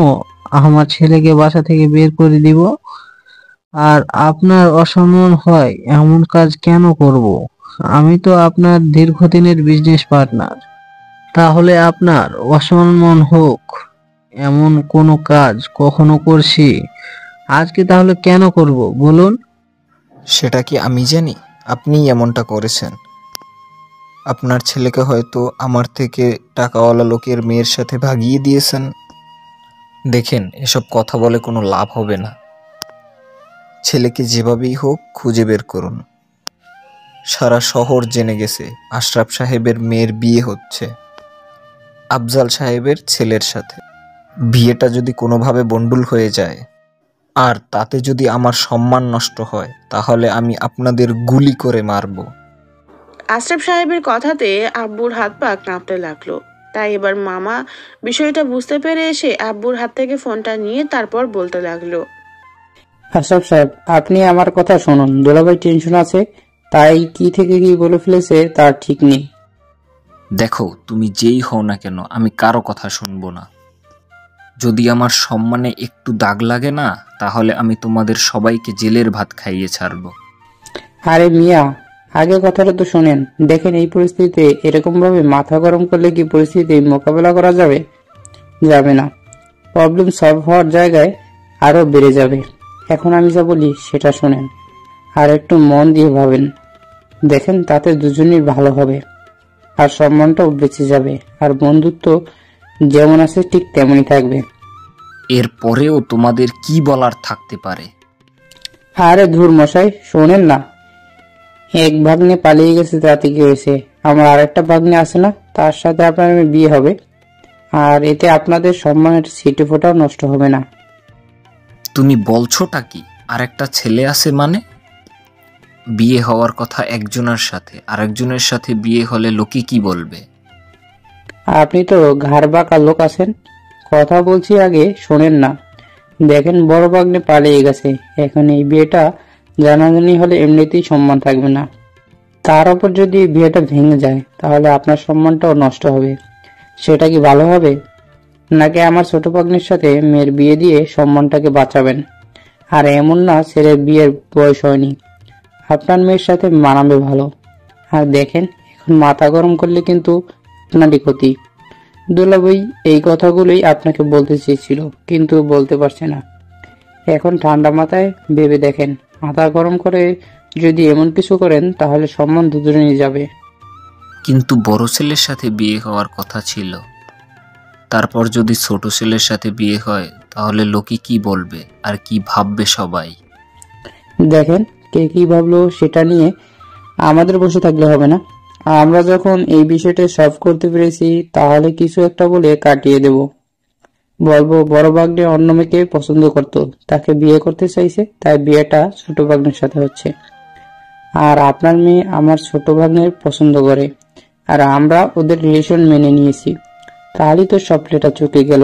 আমার ছেলেকে বাসা থেকে বের করে দিব? আর আপনার অসম্মান হয় এমন কাজ কেন করব? আমি তো আপনার দীর্ঘদিনের বিজনেস পার্টনার। তাহলে আপনার অসম্মান হোক এমন কোনো কাজ কখনো করছি? আজকে তাহলে কেন করব বলুন? সেটা কি আমি জানি? আপনিই এমনটা করেছেন। আপনার ছেলেকে হয়তো আমার থেকে টাকাওয়ালা লোকের মেয়ের সাথে ভাগিয়ে দিয়েছেন। দেখেন, এসব কথা বলে কোনো লাভ হবে না। ছেলেকে যেভাবেই হোক খুঁজে বের করুন। সারা শহর জেনে গেছে আশরাফ সাহেবের মেয়ের বিয়ে হচ্ছে আফজাল সাহেবের ছেলের সাথে। বিয়েটা যদি কোনোভাবে বন্ডুল হয়ে যায় আর তাতে যদি আমার সম্মান নষ্ট হয়, তাহলে আমি আপনাদের গুলি করে মারব। আশরাফ সাহেবের কথাতে আব্বুর হাত পা কাঁপতে লাগলো। তাই এবার মামা বিষয়টা বুঝতে পেরে এসে আব্বুর হাত থেকে ফোনটা নিয়ে তারপর বলতে লাগলো, আশরাফ সাহেব, আপনি আমার কথা শুনুন। দুলাভাই টেনশন আছে, তাই কি থেকে কি বলে ফেলেছে তার ঠিক নেই। দেখো, তুমি যেই হও না কেন, আমি কারো কথা শুনবো না। যদি আমার সম্মানে একটু দাগ লাগে না, তাহলে আমি তোমাদের সবাইকে জেলের ভাত খাইয়ে ছাড়বো। আরে মিয়া, আগে কথাটা তো শোনেন। দেখেন, এই পরিস্থিতিতে এরকম ভাবে মাথা গরম করলে কি পরিস্থিতি মোকাবেলা করা যাবে? যাবে না। প্রবলেম সলভ হওয়ার জায়গায় আরো বেড়ে যাবে। এখন আমি যা বলি সেটা শোনেন, আর একটু মন দিয়ে ভাবেন। দেখেন, তাতে দুজনই ভালো হবে, আর সম্মানটাও বেঁচে যাবে, আর বন্ধুত্ব যেমন আছে ঠিক তেমনই থাকবে। এর পরেও তোমাদের কি বলার থাকতে পারে? আরে ধুর মশাই, শোনেন না। এক ভাগ্নে পালিয়ে গেছে, তাতে কি হয়েছে? আমার আরেকটা ভাগ্নে আছে না, তার সাথে আপনার বিয়ে হবে, আর এতে আপনাদের সম্মানের ছিটে ফোঁটাও নষ্ট হবে না। তুমি বলছোটা কি? আর একটা ছেলে আছে মানে? বিয়ে হওয়ার কথা একজনের সাথে, আরেকজনের সাথে বিয়ে হলে লোকে কি বলবে? আপনি তো ঘাড় বাঁকা লোক আছেন। কথা বলছি, আগে শোনেন না। দেখেন, বড় ভাগ্নে পালিয়ে গেছে, এখন এই বিয়েটা জানাজানি হলে এমনিতেই সম্মান থাকবে না। তার উপর যদি বিয়েটা ভেঙে যায়, তাহলে আপনার সম্মানটাও নষ্ট হবে। সেটা কি ভালো হবে? নাকি আমার ছোট ভাগ্নের সাথে মেয়ের বিয়ে দিয়ে সম্মানটাকে বাঁচাবেন? আর এমন না ছেলের বিয়ের বয়স হয়নি, আপনার মেয়ের সাথে মানাবে ভালো। আর দেখেন, এখন মাথা গরম করলে কিন্তু আপনারই ক্ষতি। দুলাভাই এই কথাগুলোই আপনাকে বলতে চেয়েছিল, কিন্তু বলতে পারছে না। এখন ঠান্ডা মাথায় ভেবে দেখেন, মাথা গরম করে যদি এমন কিছু করেন, তাহলে সম্মান দুজনেই যাবে। কিন্তু বড় ছেলের সাথে বিয়ে হওয়ার কথা ছিল। তারপর যদি ছোট ছেলের সাথে বিয়ে হয়, তাহলে লোকে কি বলবে আর কি ভাববে সবাই? দেখেন, কে কি ভাবলো সেটা নিয়ে আমাদের বসে থাকলে হবে না। আমরা যখন এই বিষয়টা সলভ করতে পেরেছি, তাহলে কিছু একটা বলে কাটিয়ে দেব। বলবো বড় ভাগ্নে অন্য মেয়েকে পছন্দ করতো, তাকে বিয়ে করতে চাইছে, তাই বিয়েটা ছোট ভাগ্নের সাথে হচ্ছে। আর আপনার মেয়ে আমার ছোট ভাগ্নের পছন্দ করে, আর আমরা ওদের রিলেশন মেনে নিয়েছি। তাহলেই তো সব লেটা চুকে গেল।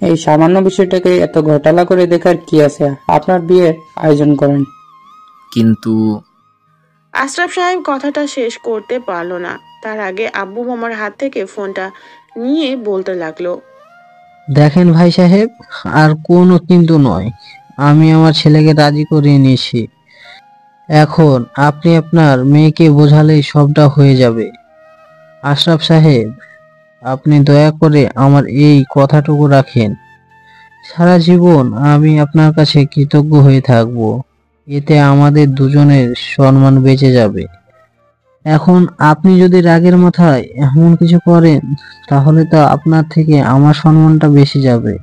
এই সামান্য বিষয়টাকে এত ঘটালা করে দেখার কি আছে? আপনার বিয়ের আয়োজন করেন। কিন্তু আশরাফ সাহেব কথাটা শেষ করতে পারলো না। তার আগে আব্বু মামার হাত থেকে ফোনটা নিয়ে বলতে লাগলো, দেখেন ভাই সাহেব, আর কোনো কিন্তু নয়। আমি আমার ছেলেকে রাজি করিয়ে নিয়েছি। এখন আপনি আপনার মেয়েকে বোঝালেই সবটা হয়ে যাবে। আশরাফ সাহেব, আপনি দয়া করে আমার এই কথাটুকু রাখেন। সারা জীবন আমি আপনার কাছে কৃতজ্ঞ হয়ে থাকব। এতে আমাদের দুজনের সম্মান বেঁচে যাবে। এখন আপনি যদি রাগের মাথায় এমন কিছু করেন, তাহলে তো আপনার থেকে আমার সম্মানটা বেশি যাবে।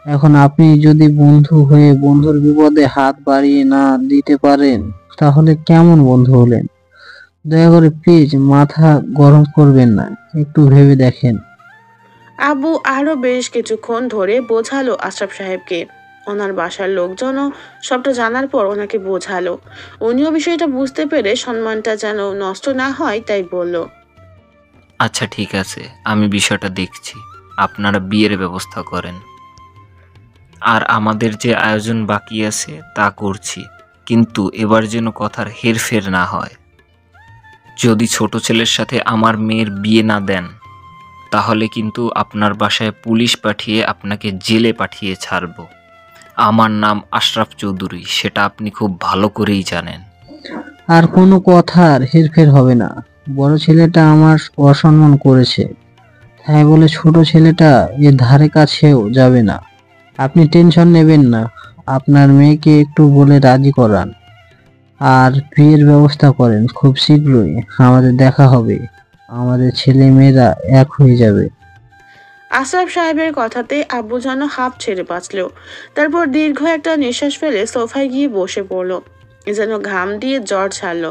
এখন আপনি যদি বন্ধু হয়ে বন্ধুর বিপদে হাত বাড়িয়ে না দিতে পারেন, তাহলে কেমন বন্ধু হলেন? দয়া করে প্লিজ মাথা গরম করবেন না, একটু ভেবে দেখেন। আব্বু আরো বেশ কিছুক্ষণ ধরে বোঝালো আশরাফ সাহেবকে। ওনার বাসার লোকজনও সবটা জানার পর ওনাকে বোঝালো। উনিও বিষয়টা বুঝতে পেরে সম্মানটা যেন নষ্ট না হয় তাই বলল, আচ্ছা ঠিক আছে, আমি বিষয়টা দেখছি। আপনারা বিয়ের ব্যবস্থা করেন, আর আমাদের যে আয়োজন বাকি আছে তা করছি। কিন্তু এবার যেন কথার হেরফের না হয়। যদি ছোট ছেলের সাথে আমার মেয়ের বিয়ে না দেন, তাহলে কিন্তু আপনার বাসায় পুলিশ পাঠিয়ে আপনাকে জেলে পাঠিয়ে ছাড়ব। আমার নাম আশরাফ চৌধুরী, সেটা আপনি খুব ভালো করেই জানেন। আর কোনো কথার হেরফের হবে না। বড় ছেলেটা আমার অসম্মান করেছে, তাই বলে ছোট ছেলেটা এর ধারে কাছেও যাবে না। আপনি টেনশন নেবেন না, আপনার মেয়েকে একটু বলে রাজি করান আর বিয়ের ব্যবস্থা করেন। খুব শীঘ্রই আমাদের দেখা হবে, আমাদের ছেলে মেয়েরা এক হয়ে যাবে। আশরাফ সাহেবের কথাতে আব্বু যেন হাঁপ ছেড়ে বাঁচল। তারপর দীর্ঘ একটা নিঃশ্বাস ফেলে সোফায় গিয়ে বসে পড়লো। যেন ঘাম দিয়ে জ্বর ছাড়লো।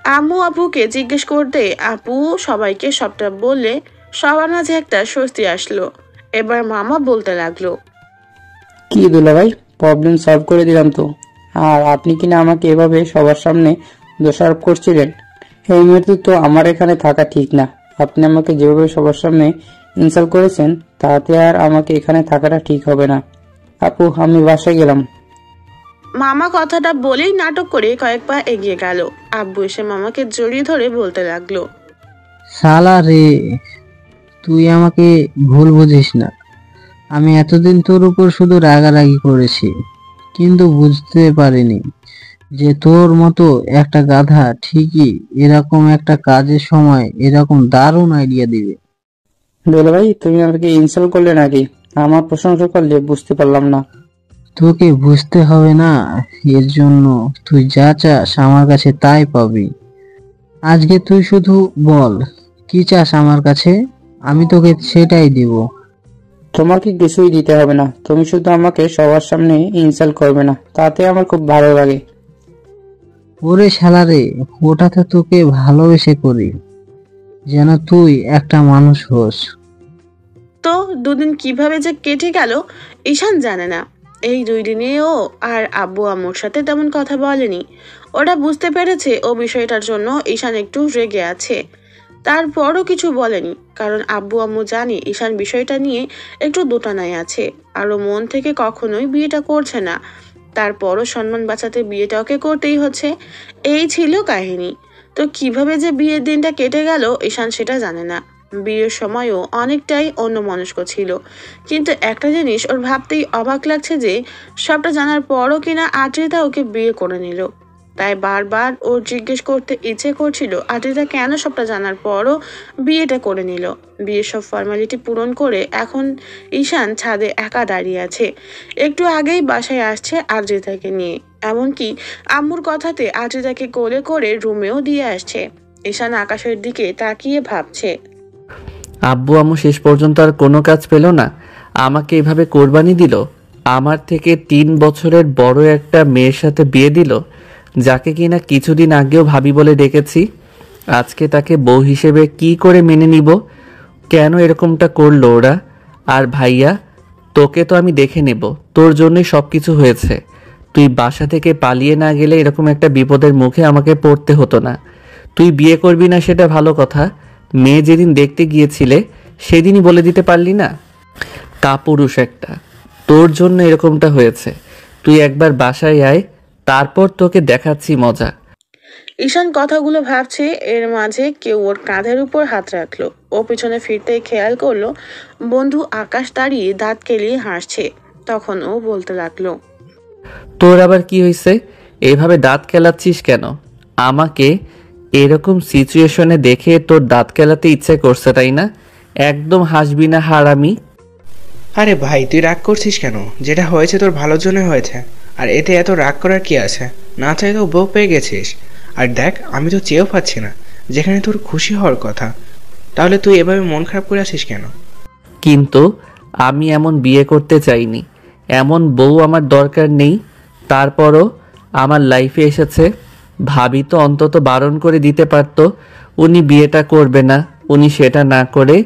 আম্মু আব্বুকে জিজ্ঞেস করতে আপু সবাইকে সবটা বললে সবার মাঝে একটা স্বস্তি আসলো। এবার মামা বলতে লাগলো, কি দুলাভাই, প্রবলেম সলভ করে দিলাম তো। আর আপনি কিনা আমাকে এভাবে সবার সামনে দোষারোপ করছিলেন। এই মুহূর্তে তো আমার এখানে থাকা ঠিক না। আপনি আমাকে যেভাবে সবার সামনে ইনসাল্ট করেছেন, তাতে আর আমাকে এখানে থাকাটা ঠিক হবে না। আপু, আমি বাসায় গেলাম। মামা কথাটা বলেই নাটক করে কয়েক পা এগিয়ে গেল। আব্বু এসে মামাকে জড়িয়ে ধরে বলতে লাগলো, শালা রে, তুই আমাকে ভুল বুঝিস না। আমি এতদিন তোর উপর শুধু রাগারাগি করেছি, কিন্তু বুঝতে পারিনি যে তোর মতো একটা গাধা ঠিকই এরকম একটা কাজের সময় এরকম দারুণ আইডিয়া দিবে। দুলাভাই, তুমি আমাকে ইনসাল্ট করলে নাকি আমার প্রশংসা করলে? বুঝতে পারলাম না। তোকে বুঝতে হবে না, এর জন্য তুই যা চাস আমার কাছে তাই পাবি। আজকে তুই শুধু বল কি চাস আমার কাছে, আমি তোকে সেটাই দিব। তোমাকে কিছুই দিতে হবে না, তুমি শুধু আমাকে সবার সামনে ইনসাল্ট করবে না, তাতে আমার খুব ভালো লাগে। ওরে শালারে, ওটা তো তোকে ভালোবেসে করি, যেন তুই একটা মানুষ হোস। তো দুদিন কিভাবে যে কেটে গেল ঈশান জানে না। এই 2 দিনেও আর আব্বু আম্মুর সাথে তেমন কথা বলেনি। ওরা বুঝতে পেরেছে ও বিষয়টার জন্য ঈশান একটু রেগে আছে। তারপরও কিছু বলেনি, কারণ আব্বু আম্মু জানে ঈশান বিষয়টা নিয়ে একটু দোটানায় আছে। আরও মন থেকে কখনোই বিয়েটা করছে না। তারপরও সম্মান বাঁচাতে বিয়েটা ওকে করতেই হচ্ছে। এই ছিল কাহিনী। তো কিভাবে যে বিয়ের দিনটা কেটে গেল ঈশান সেটা জানে না। বিয়ের সময়ও অনেকটাই অন্যমনস্ক ছিল। কিন্তু একটা জিনিস ওর ভাবতেই অবাক লাগছে যে সবটা জানার পরও কিনা আদ্রিতা ওকে বিয়ে করে নিল। তাই বারবার ওর জিজ্ঞেস করতে ইচ্ছে করছিল আদ্রিতা কেন সবটা জানার পরও বিয়েটা করে নিল। বিয়ের সব ফর্মালিটি পূরণ করে এখন ঈশান ছাদে একা দাঁড়িয়ে আছে। একটু আগেই বাসায় আসছে আদ্রিতাকে নিয়ে, এমনকি আম্মুর কথাতে আদ্রিতাকে কোলে করে রুমেও দিয়ে আসছে। ঈশান আকাশের দিকে তাকিয়ে ভাবছে, আব্বু আম্মু শেষ পর্যন্ত আর কোনো কাজ পেল না, আমাকে এভাবে কোরবানি দিল। আমার থেকে 3 বছরের বড় একটা মেয়ের সাথে বিয়ে দিল, যাকে কিনা কিছুদিন আগেও ভাবি বলে ডেকেছি। আজকে তাকে বউ হিসেবে কি করে মেনে নিব? কেন এরকমটা করলো ওরা? আর ভাইয়া, তোকে তো আমি দেখে নেব, তোর জন্যই সব কিছু হয়েছে। তুই বাসা থেকে পালিয়ে না গেলে এরকম একটা বিপদের মুখে আমাকে পড়তে হতো না। তুই বিয়ে করবি না সেটা ভালো কথা, মেয়ে যেদিন দেখতে গিয়েছিলে সেদিনই বলে দিতে পারলি না? কাপুরুষ একটা, তোর জন্য এরকমটা হয়েছে। তুই একবার বাসায় আয়, তারপর তোকে দেখাচ্ছি মজা। ঈশান কথাগুলো ভাবছে, এর মাঝে কেউ ওর কাঁধের উপর হাত রাখলো। ও পিছনে ফিরতেই খেয়াল করলো বন্ধু আকাশ দাঁড়িয়ে দাঁত কেলিয়ে হাসছে। তখন ও বলতে লাগলো, তোর আবার কি হয়েছে? এইভাবে দাঁত কেলাচ্ছিস কেন? আমাকে এরকম সিচুয়েশনে দেখে তোর দাঁত কেলাতে ইচ্ছে করছে তাই না? একদম হাসবি না হারামি। আরে ভাই, তুই রাগ করছিস কেন? যেটা হয়েছে তোর ভালোর জন্য হয়েছে, আর এতে এত রাগ করার কি আছে? না চাইতেও বউ পেয়ে গেছিস। আর দেখ, আমি তো চেয়েও পাচ্ছি না, যেখানে তোর খুশি হওয়ার কথা। তাহলে তুই এভাবে মন খারাপ করে আছিস কেন? কিন্তু আমি এমন বিয়ে করতে চাইনি, এমন বউ আমার দরকার নেই। তারপরও আমার লাইফে এসেছে, ভাবি তো অন্তত বারণ করে দিতে পারতো উনি বিয়েটা করবে না। উনি সেটা না করে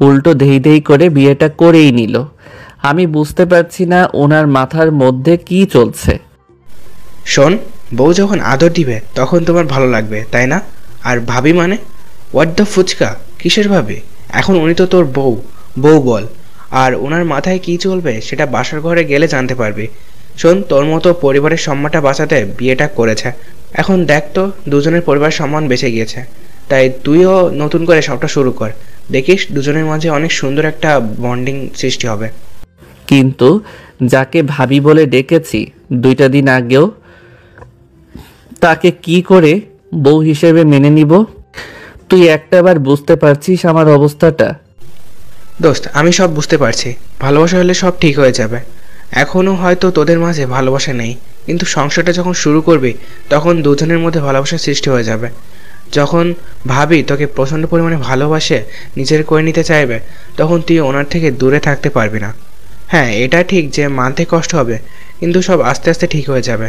উল্টো ধেই ধেই করে বিয়েটা করেই নিল। আমি বুঝতে পারছি না ওনার মাথার মধ্যে কি চলছে। শোন, বউ যখন আদর দিবে তখন তোমার ভালো লাগবে, তাই না? আর ভাবি মানে হোয়াট দ্য ফুচকা? কিসের ভাবি? এখন উনি তো তোর বউ, বউ বল। আর ওনার মাথায় কি চলবে সেটা বাসার ঘরে গেলে জানতে পারবি। শোন, তোর মতো পরিবারের সম্মানটা বাঁচাতে বিয়েটা করেছে। এখন দেখ তো, দুজনের পরিবার সম্মান বেঁচে গিয়েছে, তাই তুইও নতুন করে সবটা শুরু কর। দেখিস দুজনের মাঝে অনেক সুন্দর একটা বন্ডিং সৃষ্টি হবে। কিন্তু যাকে ভাবি বলে ডেকেছি 2টা দিন আগেও, তাকে কি করে বউ হিসেবে মেনে নিব? তুই একটাবার বুঝতে পারছিস আমার অবস্থাটা? দোস্ত, আমি সব বুঝতে পারছি। ভালোবাসা হলে সব ঠিক হয়ে যাবে। এখনও হয়তো তোদের মাঝে ভালোবাসা নেই, কিন্তু সংসারটা যখন শুরু করবি তখন দুজনের মধ্যে ভালোবাসার সৃষ্টি হয়ে যাবে। যখন ভাবি তোকে প্রচণ্ড পরিমাণে ভালোবাসে, নিজের করে নিতে চাইবে, তখন তুই ওনার থেকে দূরে থাকতে পারবি না। হ্যাঁ, এটা ঠিক যে মানতে কষ্ট হবে, কিন্তু সব আস্তে আস্তে ঠিক হয়ে যাবে।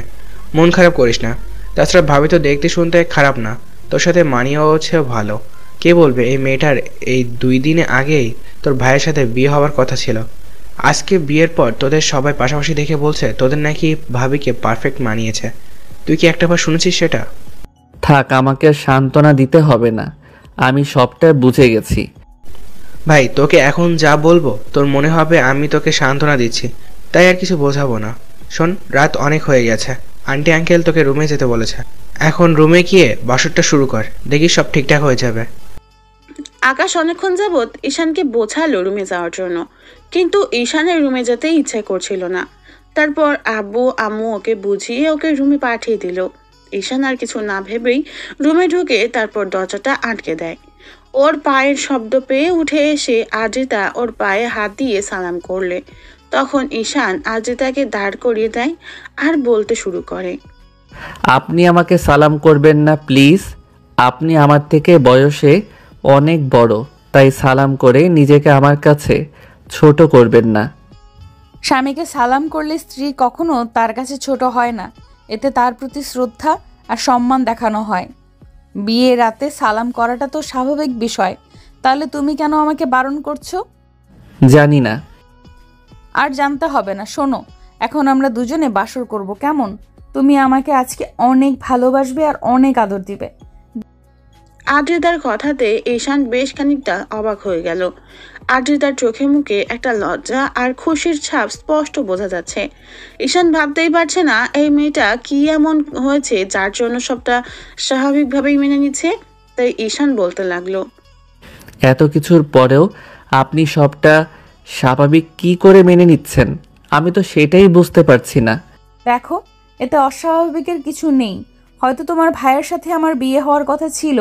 মন খারাপ করিস না। তাছাড়া ভাবি তো দেখতে শুনতে খারাপ না, তোর সাথে মানিয়েও হচ্ছে ভালো। কে বলবে এই মেয়েটার এই 2 দিনে আগেই তোর ভাইয়ের সাথে বিয়ে হওয়ার কথা ছিল। আজকে বিয়ের পর তোদের সবাই পাশাপাশি দেখে বলছে তোদের নাকি ভাবিকে পারফেক্ট মানিয়েছে। তুই কি একটাবার শুনেছিস সেটা? থাক, আমাকে আর সান্ত্বনা দিতে হবে না, আমি সবটা বুঝে গেছি। ভাই, তোকে এখন যা বলবো তোর মনে হবে আমি তোকে সান্ত্বনা দিচ্ছি, তাই আর কিছু বোঝাবো না। শোন, রাত অনেক হয়ে গেছে, আন্টি আঙ্কেল তোকে রুমে যেতে বলেছে। এখন রুমে গিয়ে বাসরটা শুরু কর, দেখি সব ঠিকঠাক হয়ে যাবে। আকাশ অনেকক্ষণ যাবৎ ঈশানকে বোঝালো রুমে যাওয়ার জন্য, কিন্তু ঈশানের রুমে যেতে ইচ্ছে করছিল না। তারপর আব্বু আম্মু ওকে বুঝিয়ে ওকে রুমে পাঠিয়ে দিল। ঈশান আর কিছু না ভেবেই রুমে ঢুকে তারপর দরজাটা আটকে দেয়। ওর পায়ের শব্দ পেয়ে উঠে এসে আদ্রিতা ওর পায়ে হাত দিয়ে সালাম করলে, তখন ঈশান আদ্রিতাকে দাঁড় করিয়ে দেয় আর বলতে শুরু করে, আপনি আমাকে সালাম করবেন না প্লিজ। আপনি আমার থেকে বয়সে অনেক বড়, তাই সালাম করে নিজেকে আমার কাছে ছোট করবেন না। স্বামীকে সালাম করলে স্ত্রী কখনো তার কাছে ছোট হয় না, এতে তার প্রতি শ্রদ্ধা আর সম্মান দেখানো হয়। বিয়ে রাতে সালাম করাটা তো স্বাভাবিক বিষয়, তাহলে তুমি কেন আমাকে বারণ করছো? জানি না। আর জানতে হবে না। শোনো, এখন আমরা দুজনে বাসর করব, কেমন? তুমি আমাকে আজকে অনেক ভালোবাসবে আর অনেক আদর দিবে। আদ্রিতার কথাতে ঈশান বেশ খানিকটা অবাক হয়ে গেল। আদ্রিতার চোখে মুখে একটা লজ্জা আর খুশির ছাপ স্পষ্ট বোঝা যাচ্ছে। ঈশান ভাবতেই পারছে না এই মেয়েটা কি এমন হয়েছে যার জন্য সবটা স্বাভাবিকভাবেই মেনে নিচ্ছে। তাই ঈশান বলতে লাগলো, এত কিছুর পরেও আপনি সবটা স্বাভাবিক কি করে মেনে নিচ্ছেন? আমি তো সেটাই বুঝতে পারছি না। দেখো, এতে অস্বাভাবিকের কিছু নেই। হয়তো তোমার ভাইয়ের সাথে আমার বিয়ে হওয়ার কথা ছিল,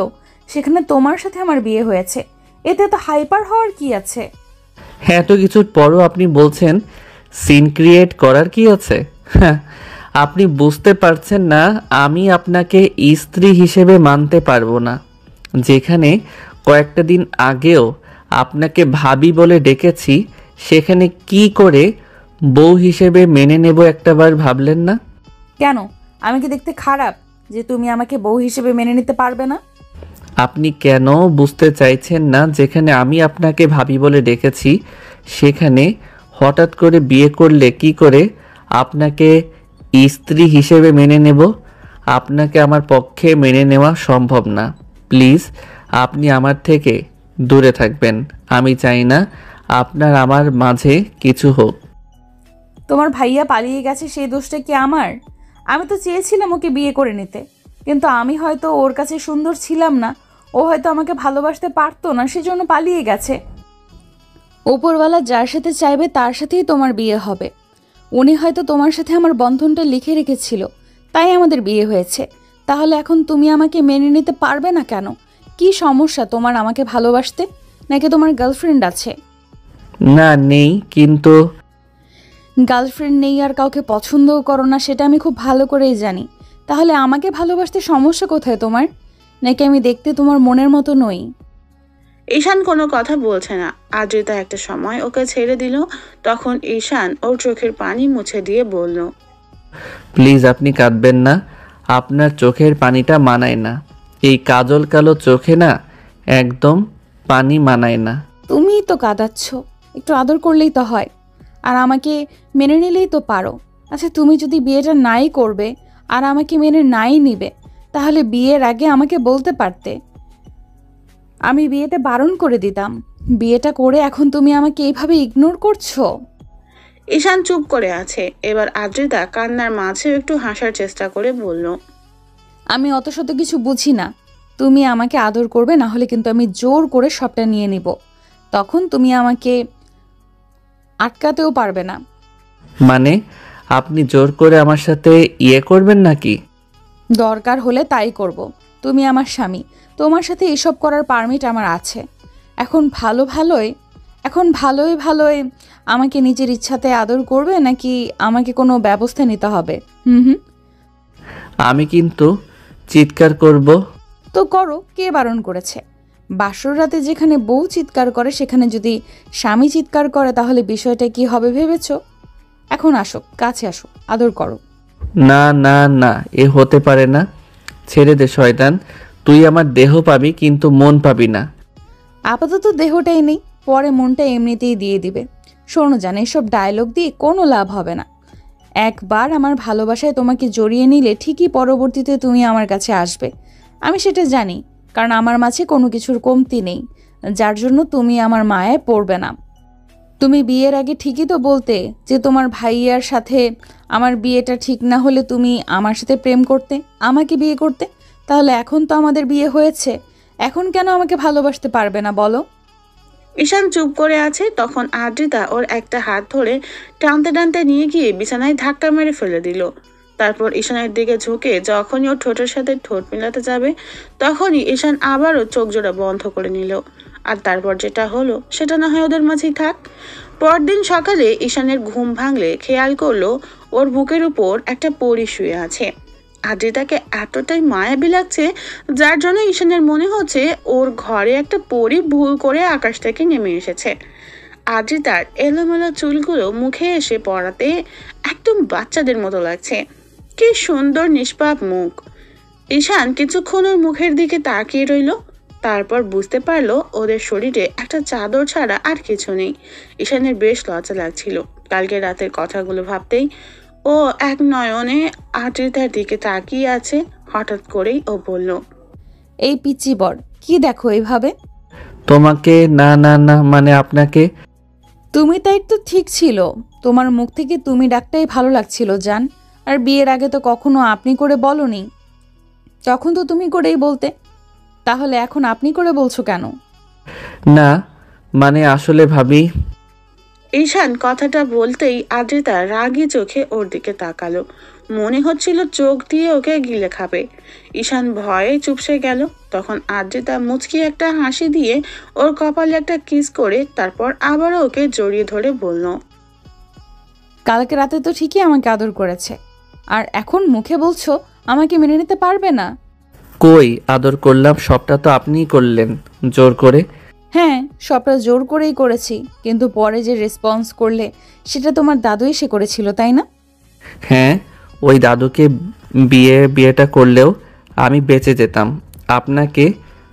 সেখানে তোমার সাথে আমার বিয়ে হয়েছে, এতে তো হাইপার হওয়ার কি আছে? এত কিছুর পরও আপনি বলছেন সিন ক্রিয়েট করার কি আছে? হ্যাঁ, আপনি বুঝতে পারছেন না আমি আপনাকে স্ত্রী হিসেবে মানতে পারবো না। যেখানে কয়েকটা দিন আগেও আপনাকে ভাবি বলে ডেকেছি, সেখানে কি করে বউ হিসেবে মেনে নেব একটাবার ভাবলেন না? কেন, আমি কি দেখতে খারাপ যে তুমি আমাকে বউ হিসেবে মেনে নিতে পারবে না? আপনি কেন বুঝতে চাইছেন না যেখানে আমি আপনাকে ভাবি বলে ডেকেছি, সেখানে হঠাৎ করে বিয়ে করলে কি করে আপনাকে স্ত্রী হিসেবে মেনে নেব? আপনাকে আমার পক্ষে মেনে নেওয়া সম্ভব না। প্লিজ, আপনি আমার থেকে দূরে থাকবেন। আমি চাই না আপনার আমার মাঝে কিছু হোক। তোমার ভাইয়া পালিয়ে গেছে, সেই দোষটা কি আমার? আমি তো চেয়েছিলাম ওকে বিয়ে করে নিতে, কিন্তু আমি হয়তো ওর কাছে সুন্দর ছিলাম না, ও হয়তো আমাকে ভালোবাসতে পারতো না, সেজন্য পালিয়ে গেছে। ওপরওয়ালা যার সাথে চাইবে তার সাথেই তোমার বিয়ে হবে। উনি হয়তো তোমার সাথে আমার বন্ধনটা লিখে রেখেছিল, তাই আমাদের বিয়ে হয়েছে। তাহলে এখন তুমি আমাকে মেনে নিতে পারবে না কেন? কি সমস্যা তোমার আমাকে ভালোবাসতে? নাকি তোমার গার্লফ্রেন্ড আছে? না নেই, কিন্তু গার্লফ্রেন্ড নেই আর কাউকে পছন্দও করো না, সেটা আমি খুব ভালো করেই জানি। তাহলে আমাকে ভালোবাসতে সমস্যা কোথায় তোমার? নাকি আমি দেখতে তোমার মনের মতো নই? ঈশান কোনো কথা বলছে না। আদ্রিতা একটা সময় ওকে ছেড়ে দিল। তখন ঈশান ওর চোখের পানি মুছে দিয়ে বলল, প্লিজ আপনি কাঁদবেন না। আপনার চোখের পানিটা মানায় না, এই কাজল কালো চোখে না একদম পানি মানায় না। তুমিই তো কাঁদাচ্ছ, একটু আদর করলেই তো হয়, আর আমাকে মেনে নিলেই তো পারো। আচ্ছা, তুমি যদি বিয়েটা নাই করবে আর আমাকে মেনে নাই নিবে, তাহলে বিয়ের আগে আমাকে বলতে পারতে, আমি বিয়েতে বারণ করে দিতাম। বিয়েটা করে এখন তুমি আমাকে এইভাবে ইগনোর করছো। ঈশান চুপ করে আছে। এবার আদ্রিতা কান্নার মাঝেও একটু হাসার চেষ্টা করে বলল, আমি অত শত কিছু বুঝি না। তুমি আমাকে আদর করবে, না হলে কিন্তু আমি জোর করে সবটা নিয়ে নিব। তখন তুমি আমাকে আটকাতেও পারবে না। মানে আপনি জোর করে আমার সাথে ইয়ে করবেন নাকি? দরকার হলে তাই করব। তুমি আমার স্বামী, তোমার সাথে এসব করার পারমিট আমার আছে। এখন ভালোই ভালোই আমাকে নিজের ইচ্ছাতে আদর করবে, নাকি আমাকে কোনো ব্যবস্থা নিতে হবে? হুম। আমি কিন্তু চিৎকার করব। তো করো, কে বারণ করেছে? বাসর রাতে যেখানে বউ চিৎকার করে, সেখানে যদি স্বামী চিৎকার করে, তাহলে বিষয়টা কি হবে ভেবেছো? এখন আসো, কাছে আসো, আদর করো। না না না, এ হতে পারে না। ছেড়ে দে শয়তান। তুই আমার দেহ পাবি কিন্তু মন পাবি না। আপাতত দেহটাই নেই, পরে মনটা এমনিতেই দিয়ে দিবে। শোনো জান, এসব ডায়লগ দিয়ে কোনো লাভ হবে না। একবার আমার ভালোবাসায় তোমাকে জড়িয়ে নিলে ঠিকই পরবর্তীতে তুমি আমার কাছে আসবে। আমি সেটা জানি, কারণ আমার মাঝে কোনো কিছুর কমতি নেই, যার জন্য তুমি আমার মায়ায় পড়বে না। তুমি বিয়ের আগে ঠিকই তো বলতে যে তোমার ভাইয়ার সাথে আমার বিয়েটা ঠিক না হলে তুমি আমার সাথে প্রেম করতে, আমাকে বিয়ে করতে। তাহলে এখন তো আমাদের বিয়ে হয়েছে, এখন কেন আমাকে ভালোবাসতে পারবে না বলো? ঈশান চুপ করে আছে। তখন আদ্রিতা ওর একটা হাত ধরে টানতে টানতে নিয়ে গিয়ে বিছানায় ধাক্কা মেরে ফেলে দিল। তারপর ঈশানের দিকে ঝুঁকে যখনই ওর ঠোঁটের সাথে ঠোঁট মেলাতে যাবে, তখনই ঈশান আবারও চোখ জোড়া বন্ধ করে নিল। আর তারপর যেটা হলো সেটা না হয় ওদের মাঝেই থাক। পরদিন সকালে ঈশানের ঘুম ভাঙলে খেয়াল করলো ওর বুকের উপর একটা পরী শুয়ে আছে। আদ্রিতাকে এতটাই মায়াবী লাগছে, যার জন্য ঈশানের মনে হচ্ছে ওর ঘরে একটা পরী ভুল করে আকাশ থেকে নেমে এসেছে। আদ্রিতার এলোমেলো চুলগুলো মুখে এসে পড়াতে একদম বাচ্চাদের মতো লাগছে। কি সুন্দর নিষ্পাপ মুখ। ঈশান কিছুক্ষণ ওর মুখের দিকে তাকিয়ে রইল। তারপর বুঝতে পারলো ওদের শরীরে একটা চাদর ছাড়া আর কিছু নেই। ঈশানের বেশ লজ্জা লাগছিল। কালকে রাতের কথাগুলো ভাবতেই ও এক নয়নে আদ্রিতার দিকে তাকিয়ে আছে। হঠাৎ করেই ও বলল, এই পিচ্চি বর, কি দেখো এইভাবে? তোমাকে? না না না, মানে আপনাকে। তুমি তাই তো ঠিক ছিল, তোমার মুখ থেকে তুমি ডাকটাই ভালো লাগছিল জান। আর বিয়ের আগে তো কখনো আপনি করে বলনি, তখন তো তুমি করেই বলতে। তাহলে এখন আপনি করে বলছো কেন? না মানে আসলে ভাবি। ঈশান কথাটা বলতেই আদ্রিতা রাগী চোখে ওর দিকে তাকালো। মনে হচ্ছিল চোখ দিয়ে ওকে গিলে খাবে। ঈশান ভয়ে চুপসে গেল। তখন আদ্রিতা মুচকি একটা হাসি দিয়ে ওর কপালে একটা কিস করে তারপর আবারও ওকে জড়িয়ে ধরে বলল, কালকে রাতে তো ঠিকই আমাকে আদর করেছে, আর এখন মুখে বলছো আমাকে মেনে নিতে পারবে না। কই আদর করলাম? সবটা তো আপনিই করলেন জোর করে। হ্যাঁ, সবটা জোর করেই করেছি, কিন্তু পরে যে রেসপন্স করলে সেটা তোমার দাদু এসে করেছিল, তাই না? হ্যাঁ, ওই দাদুকে বিয়েটা করলেও আমি বেঁচে যেতাম, আপনাকে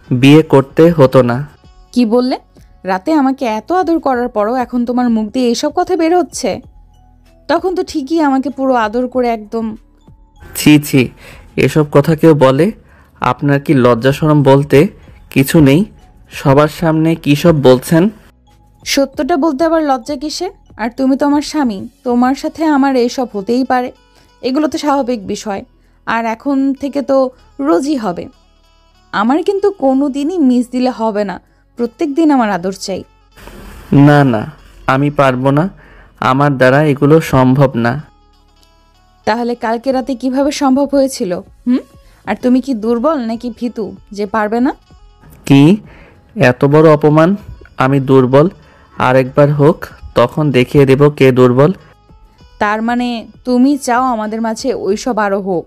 বিয়ে করতে হতো না। কি বললে? রাতে আমাকে এত আদর করার পরও এখন তোমার মুখ দিয়ে এইসব কথা বের হচ্ছে? তখন তো ঠিকই আমাকে পুরো আদর করে একদম। ছি ছি, এসব কথা কেউ বলে? আপনার কি লজ্জা শরম বলতে কিছু নেই? সবার সামনে কী সব বলছেন? সত্যটা বলতে আবার লজ্জা কিসে? আর তুমি তো আমার স্বামী, তোমার সাথে আমার এইসব হতেই পারে, এগুলো তো স্বাভাবিক বিষয়। আর এখন থেকে তো রোজই হবে। আমার কিন্তু কোনো দিনই মিস দিলে হবে না, প্রত্যেক দিন আমার আদর চাই। না না, আমি পারবো না, আমার দ্বারা এগুলো সম্ভব না। তাহলে কালকে রাতে কিভাবে সম্ভব হয়েছিল? আর তুমি কি দুর্বল নাকি ভীতু যে পারবে না? কি এত বড় অপমান? আমি দুর্বল? আরেকবার হোক, তখন দেখিয়ে দেব কে দুর্বল। তার মানে তুমি চাও আমাদের মাঝে ওইসব আরও হোক?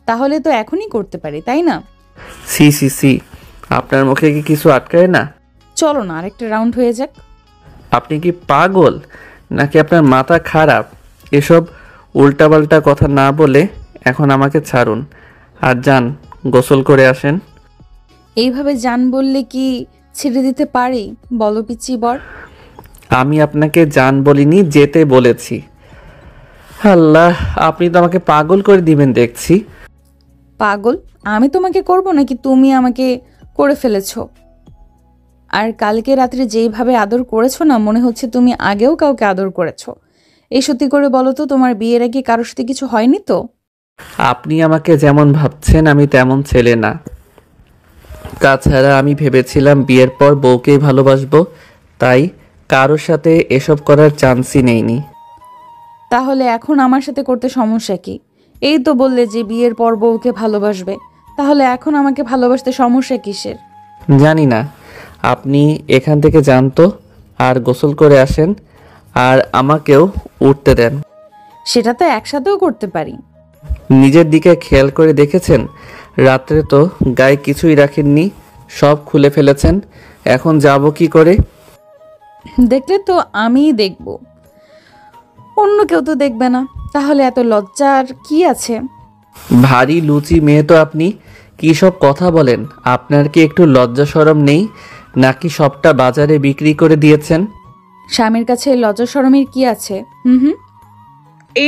তাহলে তো এখনই করতে পারি, তাই না? সি সি সি, আপনার মুখে কি কিছু আটকায় না? চলো না আরেকটা রাউন্ড হয়ে যাক। আপনি কি পাগল নাকি আপনার মাথা খারাপ? এসব উল্টাপাল্টা কথা না বলে এখন আমাকে ছাড়ুন আর যান গোসল করে আসেন। এইভাবে জান বললে কি ছেড়ে দিতে পারি বলো পিচ্চি বর? আমি আপনাকে যান বলিনি, যেতে বলেছি। আল্লাহ, আপনি তো আমাকে পাগল করে দিবেন দেখছি। পাগল আমি তোমাকে করব নাকি তুমি আমাকে করে ফেলেছো? আর কালকে রাত্রে যেইভাবে আদর করেছো না, মনে হচ্ছে তুমি আগেও কাউকে আদর করেছো। এই সত্যি করে বলো তো, তোমার বিয়ের আগে কারোর সাথে কিছু হয়নি তো? আপনি আমাকে যেমন ভাবছেন আমি তেমন ছেলে না। তাছাড়া আমি ভেবেছিলাম বিয়ের পর বউকেই ভালোবাসবো, তাই কারোর সাথে এসব করার চান্সই নেইনি। তাহলে এখন আমার সাথে করতে সমস্যা কি? এই তো বললে যে বিয়ের পর বউকে ভালোবাসবে, তাহলে এখন আমাকে ভালোবাসতে সমস্যা কিসের? জানি না, আপনি এখান থেকে যান তো, আর গোসল করে আসেন, আর আমাকেও উঠতে দেন। সেটা তো একসাথেও করতে পারি। নিজের দিকে খেয়াল করে দেখেছেন? রাত্রে তো গায়ে কিছুই রাখেননি, সব খুলে ফেলেছেন। এখন যাব কি করে? দেখলে তো আমিই দেখব, অন্য কেউ তো দেখবে না। তাহলে এত লজ্জার কি আছে? ভারী লুচি মেয়ে তো আপনি, কী সব কথা বলেন? আপনার কি একটু লজ্জা শরম নেই, নাকি সবটা বাজারে বিক্রি করে দিয়েছেন? স্বামীর কাছে লজ্জা শরমের কি আছে? হুম হুম।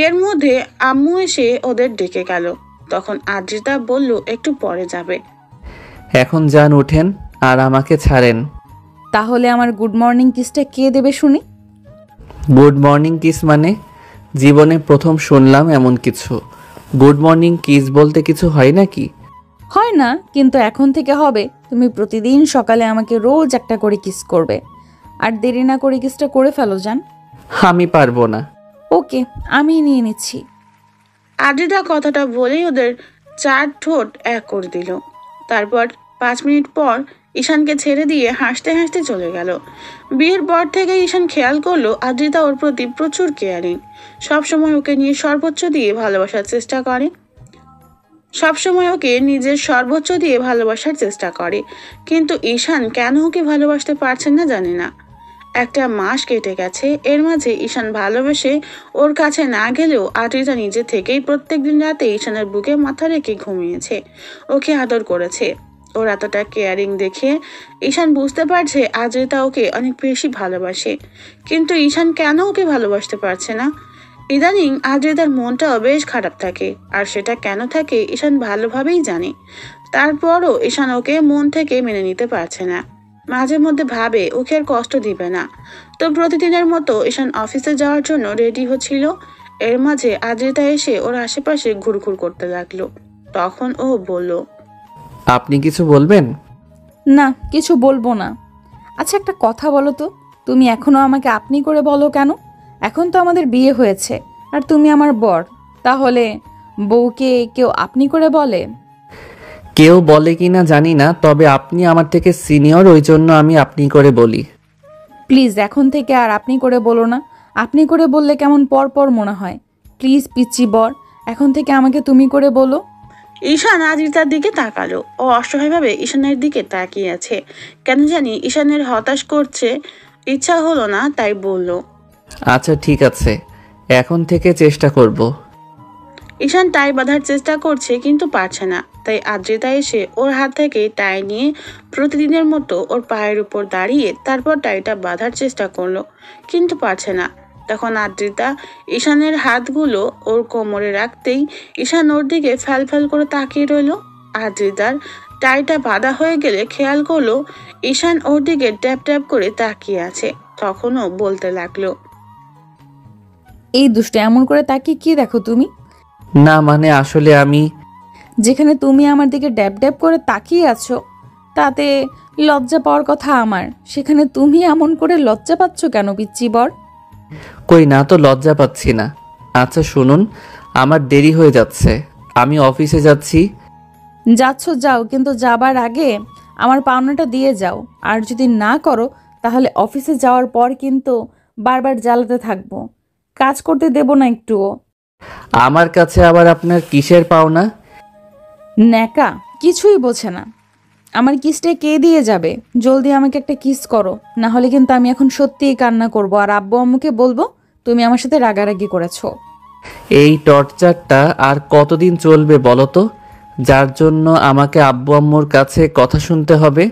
এর মধ্যে আম্মু এসে ওদের ডেকে গেল। তখন আদ্রিতা বলল একটু পরে যাবে। এখন যান, উঠেন আর আমাকে ছাড়েন। তাহলে আমার গুড মর্নিং কিসটা কে দেবে শুনি? গুড মর্নিং কিস মানে? জীবনে প্রথম শুনলাম এমন কিছু। গুড মর্নিং কিস বলতে কিছু হয় নাকি? হয় না, কিন্তু এখন থেকে হবে। তুমি প্রতিদিন সকালে আমাকে রোজ একটা করে কিস করবে, আর দেরি না করে কিসটা করে ফেলো জান। আমি পারবো না। ওকে, আমি নিয়ে নিচ্ছি। আদ্রিতা কথাটা বলেই ওদের 4 ঠোঁট এক করে দিল। তারপর 5 মিনিট পর ঈশানকে ছেড়ে দিয়ে হাসতে হাসতে চলে গেল। বিয়ের পর থেকে ঈশান খেয়াল করলো আদ্রিতা ওর প্রতি প্রচুর কেয়ারিং। সবসময় ওকে নিয়ে সর্বোচ্চ দিয়ে ভালোবাসার চেষ্টা করে। কিন্তু ঈশান কেন ওকে ভালোবাসতে পারছেন না জানে না। একটা মাস কেটে গেছে, এর মাঝে ঈশান ভালোবেসে ওর কাছে না গেলেও আদ্রিতা নিজে থেকেই প্রত্যেকদিন রাতে ঈশানের বুকে মাথা রেখে ঘুমিয়েছে, ওকে আদর করেছে। ওর এতটা কেয়ারিং দেখে ঈশান বুঝতে পারছে আদ্রিতা ওকে অনেক বেশি ভালোবাসে। কিন্তু ঈশান কেন ওকে ভালোবাসতে পারছে না? ইদানিং আদ্রিতার মনটাও বেশ খারাপ থাকে, আর সেটা কেন থাকে ঈশান ভালোভাবেই জানে। তারপরও ঈশান ওকে মন থেকে মেনে নিতে পারছে না। মাঝে মধ্যে ভাবে ওকে আর কষ্ট দিবে না। তো প্রতিদিনের মতো ঈশান অফিসে যাওয়ার জন্য রেডি হচ্ছিল। এর মাঝে আদ্রিতা এসে ওর আশেপাশে ঘুরঘুর করতে লাগলো। তখন ও বলল, আপনি কিছু বলবেন? না, কিছু বলবো না। আচ্ছা একটা কথা বলো তো, তুমি এখনো আমাকে আপনি করে বলো কেন? এখন তো আমাদের বিয়ে হয়েছে, আর তুমি আমার বর। তাহলে বউকে কেউ আপনি করে বলে? কেউ বলে কি না জানি না, তবে আপনি আমার থেকে সিনিয়র, ওই জন্য আমি আপনি করে বলি। প্লিজ এখন থেকে আর আপনি করে বলো না। আপনি করে বললে কেমন পর পর মনে হয়। প্লিজ পিচ্চি বর, এখন থেকে আমাকে তুমি করে বলো। ঈশান আদ্রিতার দিকে তাকালো। ও অসহায়ভাবে ঈশানের দিকে তাকিয়ে আছে। কেন জানি ঈশানের হতাশ করছে ইচ্ছা হলো না, তাই বলল, আচ্ছা ঠিক আছে, এখন থেকে চেষ্টা করব। ঈশান টাই বাঁধার চেষ্টা করছে কিন্তু পারছে না। তাই আদ্রিতা এসে ওর হাত থেকে টাই নিয়ে প্রতিদিনের মতো ওর পায়ের উপর দাঁড়িয়ে তারপর টাইটা বাঁধার চেষ্টা করলো, কিন্তু পারছে না। তখন আদ্রিতা ঈশানের হাতগুলো ওর কোমরে রাখতেই ঈশান ওর দিকে ফ্যাল ফ্যাল করে তাকিয়ে রইল। আদ্রিতার টাইটা বাঁধা হয়ে গেলে খেয়াল করলো ঈশান ওর দিকে ট্যাপ ট্যাপ করে তাকিয়ে আছে। তখনও বলতে লাগলো, এই দুষ্ট এমন করে তাকিয়ে কি দেখো তুমি? না মানে আসলে আমি... যেখানে তুমি আমার দিকে ড্যাব ড্যাব করে তাকিয়ে আছো, তাতে লজ্জা পাওয়ার কথা আমার, সেখানে তুমি এমন করে লজ্জা পাচ্ছ কেন পিচ্চি বর? কই না তো, লজ্জা পাচ্ছি না। আচ্ছা শুনুন, আমার দেরি হয়ে যাচ্ছে, আমি অফিসে যাচ্ছি। যাচ্ছ যাও, কিন্তু যাবার আগে আমার পাওনাটা দিয়ে যাও। আর যদি না করো তাহলে অফিসে যাওয়ার পর কিন্তু বারবার জ্বালাতে থাকবো, কাজ করতে দেব না একটুও। আমার কাছে আবার আপনার কিসের পাওনা? ন্যাকা, কিছুই বোঝে না। আমার কিসটা কে দিয়ে যাবে? জলদি আমাকে একটা কিস করো, না হলে কিন্তু আমি এখন সত্যিই কান্না করব আর আব্বু আম্মুকে বলবো তুমি আমার সাথে রাগারাগি করেছো। এই টর্চারটা আর কতদিন চলবে বলো তো, যার জন্য আমাকে আব্বু আম্মুর কাছে কথা শুনতে হবে?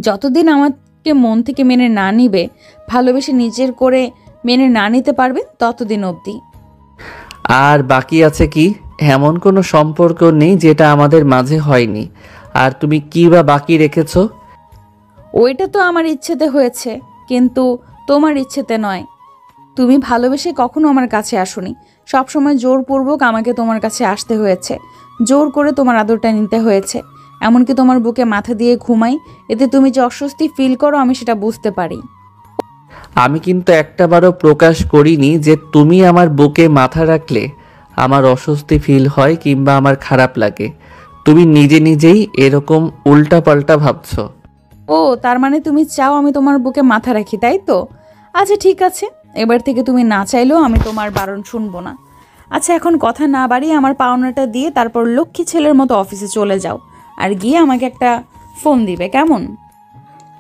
যতদিন আমাকে মন থেকে মেনে না নিবে, ভালোবেসে নিজের করে মেনে না নিতে পারবে, ততদিন অবধি। আর বাকি আছে কি? এমন কোনো সম্পর্ক নেই যেটা আমাদের মাঝে হয়নি। আর তুমি কি বা বাকি রেখেছো? ওইটা তো আমার ইচ্ছেতে হয়েছে, কিন্তু তোমার ইচ্ছেতে নয়। তুমি ভালোবেসে কখনো আমার কাছে আসোনি, সবসময় জোরপূর্বক আমাকে তোমার কাছে আসতে হয়েছে, জোর করে তোমার আদরটা নিতে হয়েছে। এমনকি তোমার বুকে মাথা দিয়ে ঘুমাই, এতে তুমি যে অস্বস্তি ফিল করো আমি সেটা বুঝতে পারি। আমি কিন্তু একটাবারও প্রকাশ করিনি যে তুমি আমার বুকে মাথা রাখলে আমার অস্বস্তি ফিল হয় কিংবা আমার খারাপ লাগে। তুমি নিজে নিজেই এরকম উল্টাপাল্টা ভাবছো। ও, তার মানে তুমি চাও আমি তোমার বুকে মাথা রাখি, তাই তো? আচ্ছা ঠিক আছে, এবার থেকে তুমি না চাইলেও আমি তোমার বারণ শুনবো না। আচ্ছা, এখন কথা না বাড়িয়ে আমার পাওনাটা দিয়ে তারপর লক্ষ্মী ছেলের মতো অফিসে চলে যাও, আর গিয়ে আমাকে একটা ফোন দিবে, কেমন?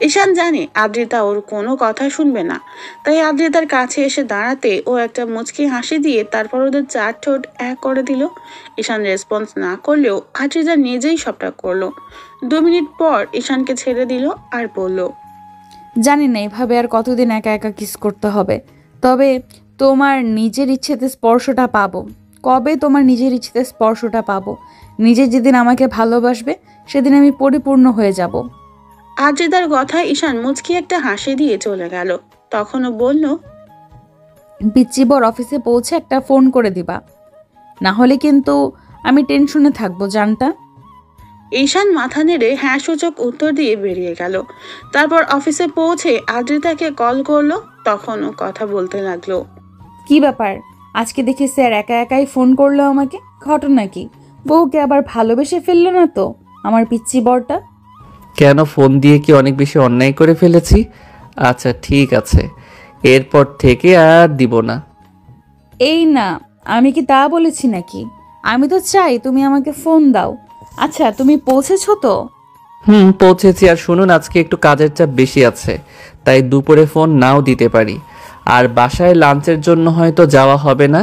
ঈশান জানে আদ্রিতা ওর কোনো কথা শুনবে না, তাই আদ্রিতার কাছে এসে দাঁড়াতে ও একটা মুচকি হাসি দিয়ে তারপর ওদের চার ঠোঁট এক করে দিল। ঈশান রেসপন্স না করলেও আদ্রিতা নিজেই সবটা করলো। 2 মিনিট পর ঈশানকে ছেড়ে দিল আর বলল, জানি না এভাবে আর কতদিন একা একা কিস করতে হবে, তবে তোমার নিজের ইচ্ছেতে স্পর্শটা পাবো। কবে তোমার নিজের ইচ্ছেতে স্পর্শটা পাবো? নিজে যেদিন আমাকে ভালোবাসবে সেদিন আমি পরিপূর্ণ হয়ে যাব। আদ্রিতার কথায় ঈশান মুচকি একটা হাসি দিয়ে চলে গেল। তখনও বলল, পিচ্চিবর অফিসে পৌঁছে একটা ফোন করে দিবা, না হলে কিন্তু আমি টেনশনে থাকবো, জানটা। ঈশান মাথা নেড়ে হ্যাঁ সূচক উত্তর দিয়ে বেরিয়ে গেল। তারপর অফিসে পৌঁছে আদ্রিতাকে কল করলো। তখনও কথা বলতে লাগলো। কি ব্যাপার, আজকে দেখি স্যার একা একাই ফোন করলো আমাকে, ঘটনা কি? বউকে আবার ভালোবেসে ফেললো না তো আমার পিচ্চি বরটা? কেন, ফোন দিয়ে কি অনেক বেশি অন্যায় করে ফেলেছি? আচ্ছা ঠিক আছে, এরপর থেকে আর দিব না। এই না, আমি কি তা বলেছি নাকি? আমি তো চাই তুমি আমাকে ফোন দাও। আচ্ছা, তুমি পৌঁছেছো তো? পৌঁছেছি। আর শুনুন, আজকে একটু কাজের চাপ বেশি আছে, তাই দুপুরে ফোন নাও দিতে পারি। আর বাসায় লাঞ্চের জন্য হয়তো যাওয়া হবে না।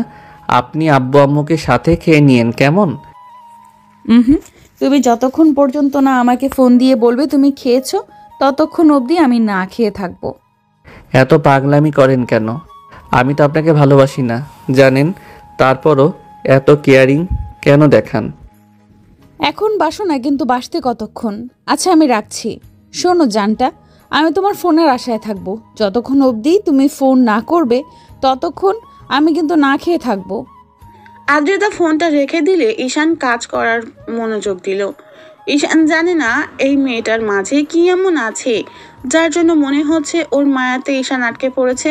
আপনি আব্বু আম্মুকে সাথে খেয়ে নিয়েন, কেমন? হুম, তুমি যতক্ষণ পর্যন্ত না আমাকে ফোন দিয়ে বলবে তুমি খেয়েছো, ততক্ষণ অবধি আমি না খেয়ে থাকবো। এত পাগলামি করেন কেন? আমি তো আপনাকে ভালোবাসি না জানেন, তারপরও এত কেয়ারিং কেন দেখান? এখন বাসো না, কিন্তু বাসতে কতক্ষণ? আচ্ছা আমি রাখছি। শোনো জানটা, আমি তোমার ফোনের আশায় থাকবো। যতক্ষণ অবধি তুমি ফোন না করবে ততক্ষণ আমি কিন্তু না খেয়ে থাকবো। আদ্রিতা ফোনটা রেখে দিলে ঈশান কাজ করার মনোযোগ দিল। ঈশান জানে না এই মেয়েটার মাঝে কি এমন আছে যার জন্য মনে হচ্ছে ওর মায়াতে ঈশান আটকে পড়েছে।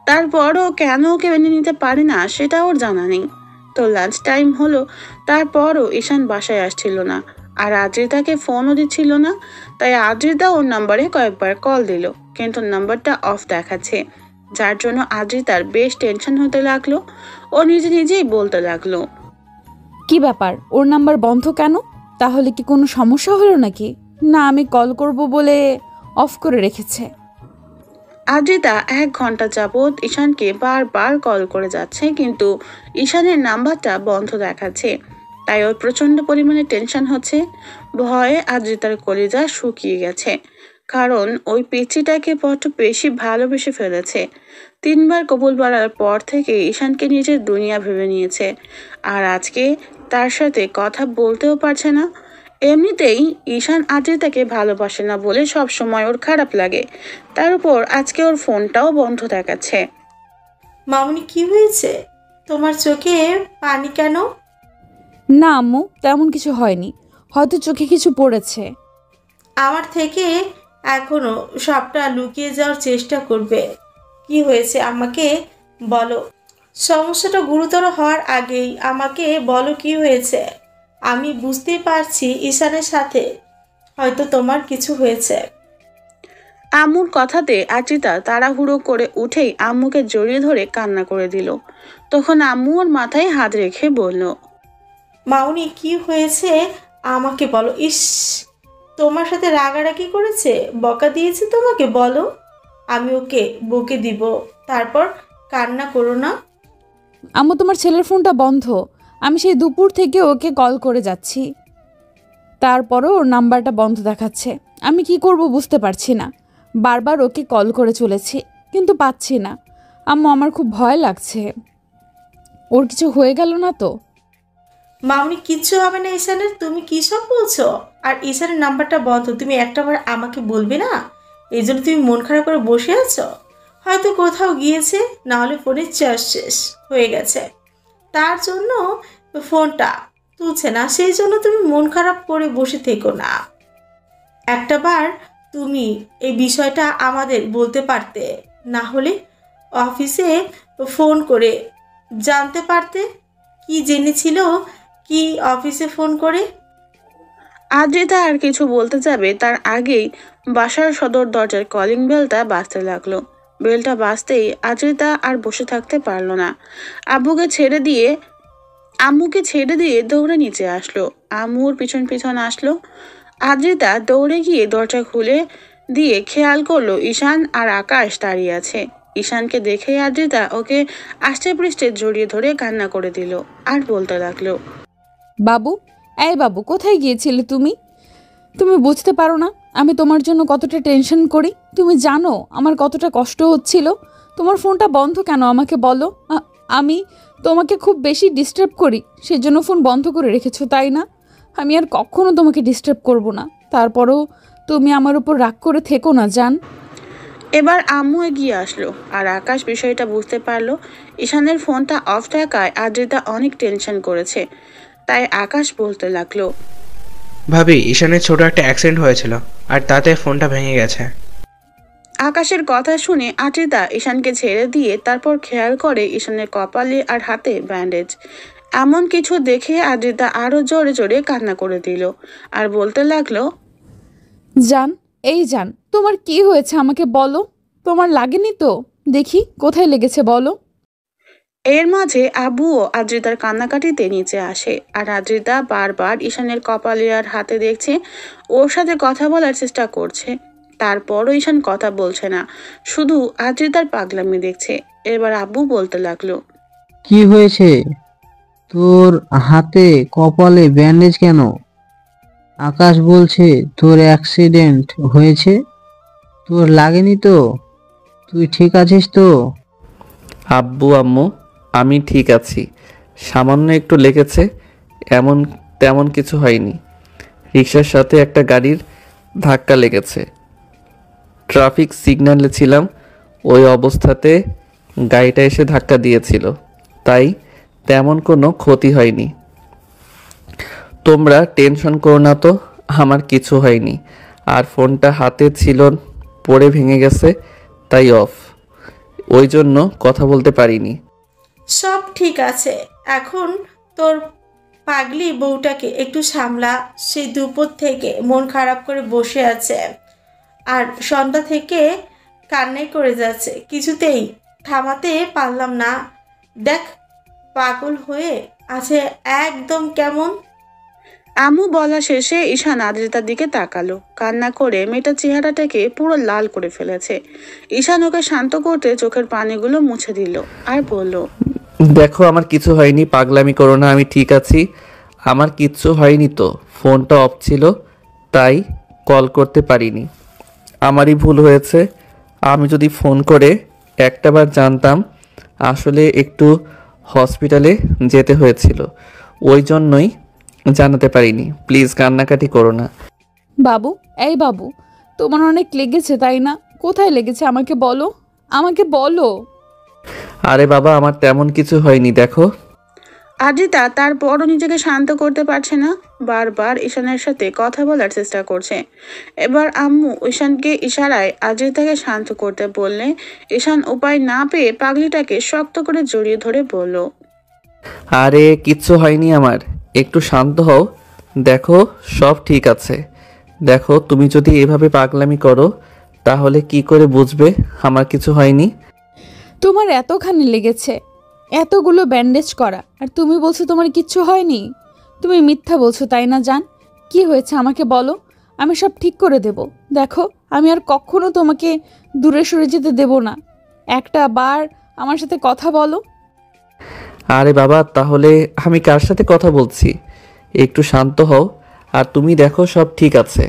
তারপরও কেন ওকে মেনে নিতে পারে না সেটা ওর জানা নেই। তো লাঞ্চ টাইম হলো, তারপরও ঈশান বাসায় আসছিল না, আর আদ্রিতাকে ফোনও দিচ্ছিল না। তাই আদ্রিতা ওর নাম্বারে কয়েকবার কল দিল, কিন্তু নাম্বারটা অফ দেখাচ্ছে, যার জন্য আদ্রিতার বেশ টেনশন হতে লাগলো। ও নিজে নিজেই বলতে লাগলো, কি ব্যাপার, ওর নাম্বার বন্ধ কেন? তাহলে কি কোনো সমস্যা হলো নাকি? না আমি কল করব বলে অফ করে রেখেছে। আদ্রিতা 1 ঘন্টা যাবৎ ঈশানকে বারবার কল করে যাচ্ছে, কিন্তু ঈশানের নাম্বারটা বন্ধ দেখাচ্ছে। তাই ওর প্রচন্ড পরিমাণে টেনশন হচ্ছে। ভয়ে আদ্রিতার কলিজা শুকিয়ে গেছে, কারণ ওই পিচ্চিটাকে বড্ড বেশি ভালোবেসে ফেলেছে। 3 বার কবুল বলার পর থেকে ঈশানকে নিজের দুনিয়া ভেবে নিয়েছে, আর আজকে তার সাথে কথা বলতেও পারছে না। এমনিতেই ঈশান আদ্রিতাকে ভালোবাসে না বলে সব সময় ওর খারাপ লাগে, তার উপর আজকে ওর ফোনটাও বন্ধ দেখাচ্ছে। মামুনি, কি হয়েছে? তোমার চোখে পানি কেন? না আম্মু, তেমন কিছু হয়নি, হয়তো চোখে কিছু পড়েছে। আমার থেকে এখনো সবটা লুকিয়ে যাওয়ার চেষ্টা করবে? কি হয়েছে আমাকে বলো। সমস্যাটা গুরুতর হওয়ার আগেই আমাকে বলো কি হয়েছে। আমি বুঝতেই পারছি ঈশানের সাথে হয়তো তোমার কিছু হয়েছে। আম্মুর কথাতে আদ্রিতা তাড়াহুড়ো করে উঠেই আম্মুকে জড়িয়ে ধরে কান্না করে দিল। তখন আম্মু ওর মাথায় হাত রেখে বলল, মাউনি কি হয়েছে আমাকে বলো। ইস, তোমার সাথে রাগারাগি করেছে, বকা দিয়েছে তোমাকে? বলো, আমি ওকে বকে দিব, তারপর কান্না করো না। আম্মু, তোমার ছেলের ফোনটা বন্ধ। আমি সেই দুপুর থেকে ওকে কল করে যাচ্ছি, তারপরও ওর নাম্বারটা বন্ধ দেখাচ্ছে। আমি কি করব বুঝতে পারছি না। বারবার ওকে কল করে চলেছি, কিন্তু পাচ্ছি না। আম্মু, আমার খুব ভয় লাগছে। ওর কিছু হয়ে গেল না তো? মাউনি, কিচ্ছু হবে না ঈশানের, তুমি কী সব বলছো? আর ঈশানের নাম্বারটা বন্ধ, তুমি একটাবার আমাকে বলবে না? এই জন্য তুমি মন খারাপ করে বসে আছো? হয়তো কোথাও গিয়েছে, না হলে ফোনের চার্জ শেষ হয়ে গেছে, তার জন্য ফোনটা তুলছে না। সেই জন্য তুমি মন খারাপ করে বসে থেকো না। একটাবার তুমি এই বিষয়টা আমাদের বলতে পারতে, না হলে অফিসে ফোন করে জানতে পারতে কি জেনেছিল, কি অফিসে ফোন করে। আদ্রিতা আর কিছু বলতে যাবে তার আগেই বাসার সদর দরজার কলিং বেলটা বাজতে লাগলো। বেলটা বাজতেই আদ্রিতা আর বসে থাকতে পারলো না। আম্মুকে ছেড়ে দিয়ে দৌড়ে নিচে আসলো। আম্মুর পিছন পিছন আসলো। আদ্রিতা দৌড়ে গিয়ে দরজা খুলে দিয়ে খেয়াল করলো ঈশান আর আকাশ দাঁড়িয়ে আছে। ঈশানকে দেখে আদ্রিতা ওকে আষ্টে পৃষ্ঠে জড়িয়ে ধরে কান্না করে দিল আর বলতে লাগলো, বাবু, এই বাবু, কোথায় গিয়েছিলে তুমি? তুমি বুঝতে পারো না আমি তোমার জন্য কতটা টেনশন করি? তুমি জানো আমার কতটা কষ্ট হচ্ছিল? তোমার ফোনটা বন্ধ কেন আমাকে বলো। আমি তোমাকে খুব বেশি ডিস্টার্ব করি, সেজন্য ফোন বন্ধ করে রেখেছো, তাই না? আমি আর কখনো তোমাকে ডিস্টার্ব করব না, তারপরেও তুমি আমার উপর রাগ করে থেকো না, জান। এবার আম্মু এগিয়ে আসলো আর আকাশ বিষয়টা বুঝতে পারলো। ঈশানের ফোনটা অফ থাকায় আদ্রিতা অনেক টেনশন করেছে। তাই আকাশ বলতে লাগলো, ভাবি, ঈশানের ছোট একটা অ্যাক্সিডেন্ট হয়েছিল আর তাতে ফোনটা ভেঙে গেছে। আকাশের কথা শুনে আদ্রিতা ঈশানকে ছেড়ে দিয়ে তারপর খেয়াল করে ঈশানের কপালে আর হাতে ব্যান্ডেজ। এমন কিছু দেখে আদ্রিতা আরো জোরে জোরে কান্না করে দিল আর বলতে লাগলো, জান, এই জান, তোমার কি হয়েছে আমাকে বলো। তোমার লাগেনি তো? দেখি কোথায় লেগেছে বলো। এর মাঝে আব্বুও আদ্রিতার কান্নাকাটিতে নিচে আসে আর আদ্রিতা বারবার ঈশানের কপালে আর হাতে দেখছে, ওর সাথে কথা বলার চেষ্টা করছে। তারপরও ঈশান কথা বলছে না, শুধু আদ্রিতার পাগলামি দেখছে। এবার আব্বু বলতে লাগলো, কি হয়েছে তোর? হাতে কপালে ব্যান্ডেজ কেন? আকাশ বলছে তোর অ্যাক্সিডেন্ট হয়েছে, তোর লাগেনি তো? তুই ঠিক আছিস তো? আব্বু আম্মু, আমি ঠিক আছি। সামান্য একটু লেগেছে, এমন তেমন কিছু হয়নি। রিক্সার সাথে একটা গাড়ির ধাক্কা লেগেছে। ট্রাফিক সিগন্যালে ছিলাম, ওই অবস্থাতে গাড়িটা এসে ধাক্কা দিয়েছিল, তাই তেমন কোনো ক্ষতি হয়নি। তোমরা টেনশন করো না তো, আমার কিছু হয়নি। আর ফোনটা হাতে ছিল, পড়ে ভেঙে গেছে, তাই অফ, ওই জন্য কথা বলতে পারিনি। সব ঠিক আছে, এখন তোর পাগলি বউটাকে একটু সামলা। সেই দুপুর থেকে মন খারাপ করে বসে আছে আর সন্ধ্যা থেকে কান্নাই করে যাচ্ছে, কিছুতেই থামাতে পারলাম না। দেখ, পাগল হয়ে আছে একদম কেমন। আম্মু বলা শেষে ঈশান আদ্রিতার দিকে তাকালো। কান্না করে মেয়েটার চেহারাটাকে পুরো লাল করে ফেলেছে। ঈশান ওকে শান্ত করতে চোখের পানিগুলো মুছে দিল আর বলল, দেখো, আমার কিছু হয়নি, পাগলামি করো না, আমি ঠিক আছি। আমার কিচ্ছু হয়নি তো, ফোনটা অফ ছিল তাই কল করতে পারিনি। আমারই ভুল হয়েছে। আমি যদি ফোন করে একটাবার জানতাম, আসলে একটু হসপিটালে যেতে হয়েছিল, ওই জন্যই জানাতে পারিনি। প্লিজ কান্নাকাটি করো না। বাবু, এই বাবু, তোমার অনেক লেগেছে তাই না? কোথায় লেগেছে আমাকে বলো, আমাকে বলো। আরে বাবা, আমার তেমন কিছু হয়নি, দেখো। আদ্রিতা তারপরও নিজেকে শান্ত করতে পারছে না, বারবার ঈশানের সাথে কথা বলার চেষ্টা করছে। এবার আম্মু ঈশানকে ইশারায় আদ্রিতাকে শান্ত করতে বললে ঈশান উপায় না পেয়ে পাগলিটাকে শক্ত করে জড়িয়ে ধরে বলল, আরে কিচ্ছু হয়নি আমার, একটু শান্ত হও। দেখো, সব ঠিক আছে। দেখো, তুমি যদি এভাবে পাগলামি করো তাহলে কি করে বুঝবে আমার কিছু হয়নি? তোমার এতখানি লেগেছে, এতগুলো ব্যান্ডেজ করা, আর তুমি বলছো তোমার কিচ্ছু হয়নি। তুমি মিথ্যা বলছো তাই না জান? কি হয়েছে আমাকে বলো, আমি সব ঠিক করে দেব। দেখো, আমি আর কখনো তোমাকে দূরে সরে যেতে দেব না। একটা বার আমার সাথে কথা বলো। আরে বাবা, তাহলে আমি কার সাথে কথা বলছি? একটু শান্ত হও, আর তুমি দেখো সব ঠিক আছে।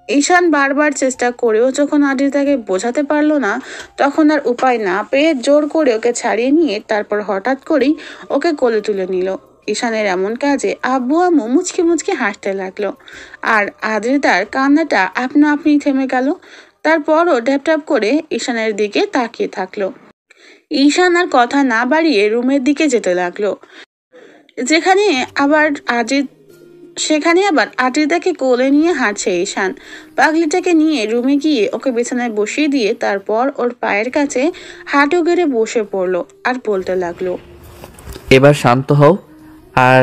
ঈশান বারবার চেষ্টা করেও যখন আদ্রিতাকে বোঝাতে পারলো না, তখন আর উপায় না পেয়ে জোর করে ওকে ছাড়িয়ে নিয়ে তারপর হঠাৎ করেই ওকে কোলে তুলে নিল। ঈশানের এমন কাজে আব্বু আম্মু মুচকি মুচকি হাসতে লাগলো, আর আদ্রিতার কান্নাটা আপনা আপনি থেমে গেল। তারপরও ড্যাপট্যাপ করে ঈশানের দিকে তাকিয়ে থাকলো। ঈশান আর কথা না বাড়িয়ে রুমের দিকে যেতে লাগলো, যেখানে আবার সেখানে আবার আদ্রিতাকে কোলে নিয়ে হাঁটছে ঈশান। পাগলিটাকে নিয়ে রুমে গিয়ে ওকে বিছানায় বসিয়ে দিয়ে তারপর ওর পায়ের কাছে হাঁটু গেড়ে বসে পড়লো আর বলতে লাগলো, এবার শান্ত হও, আর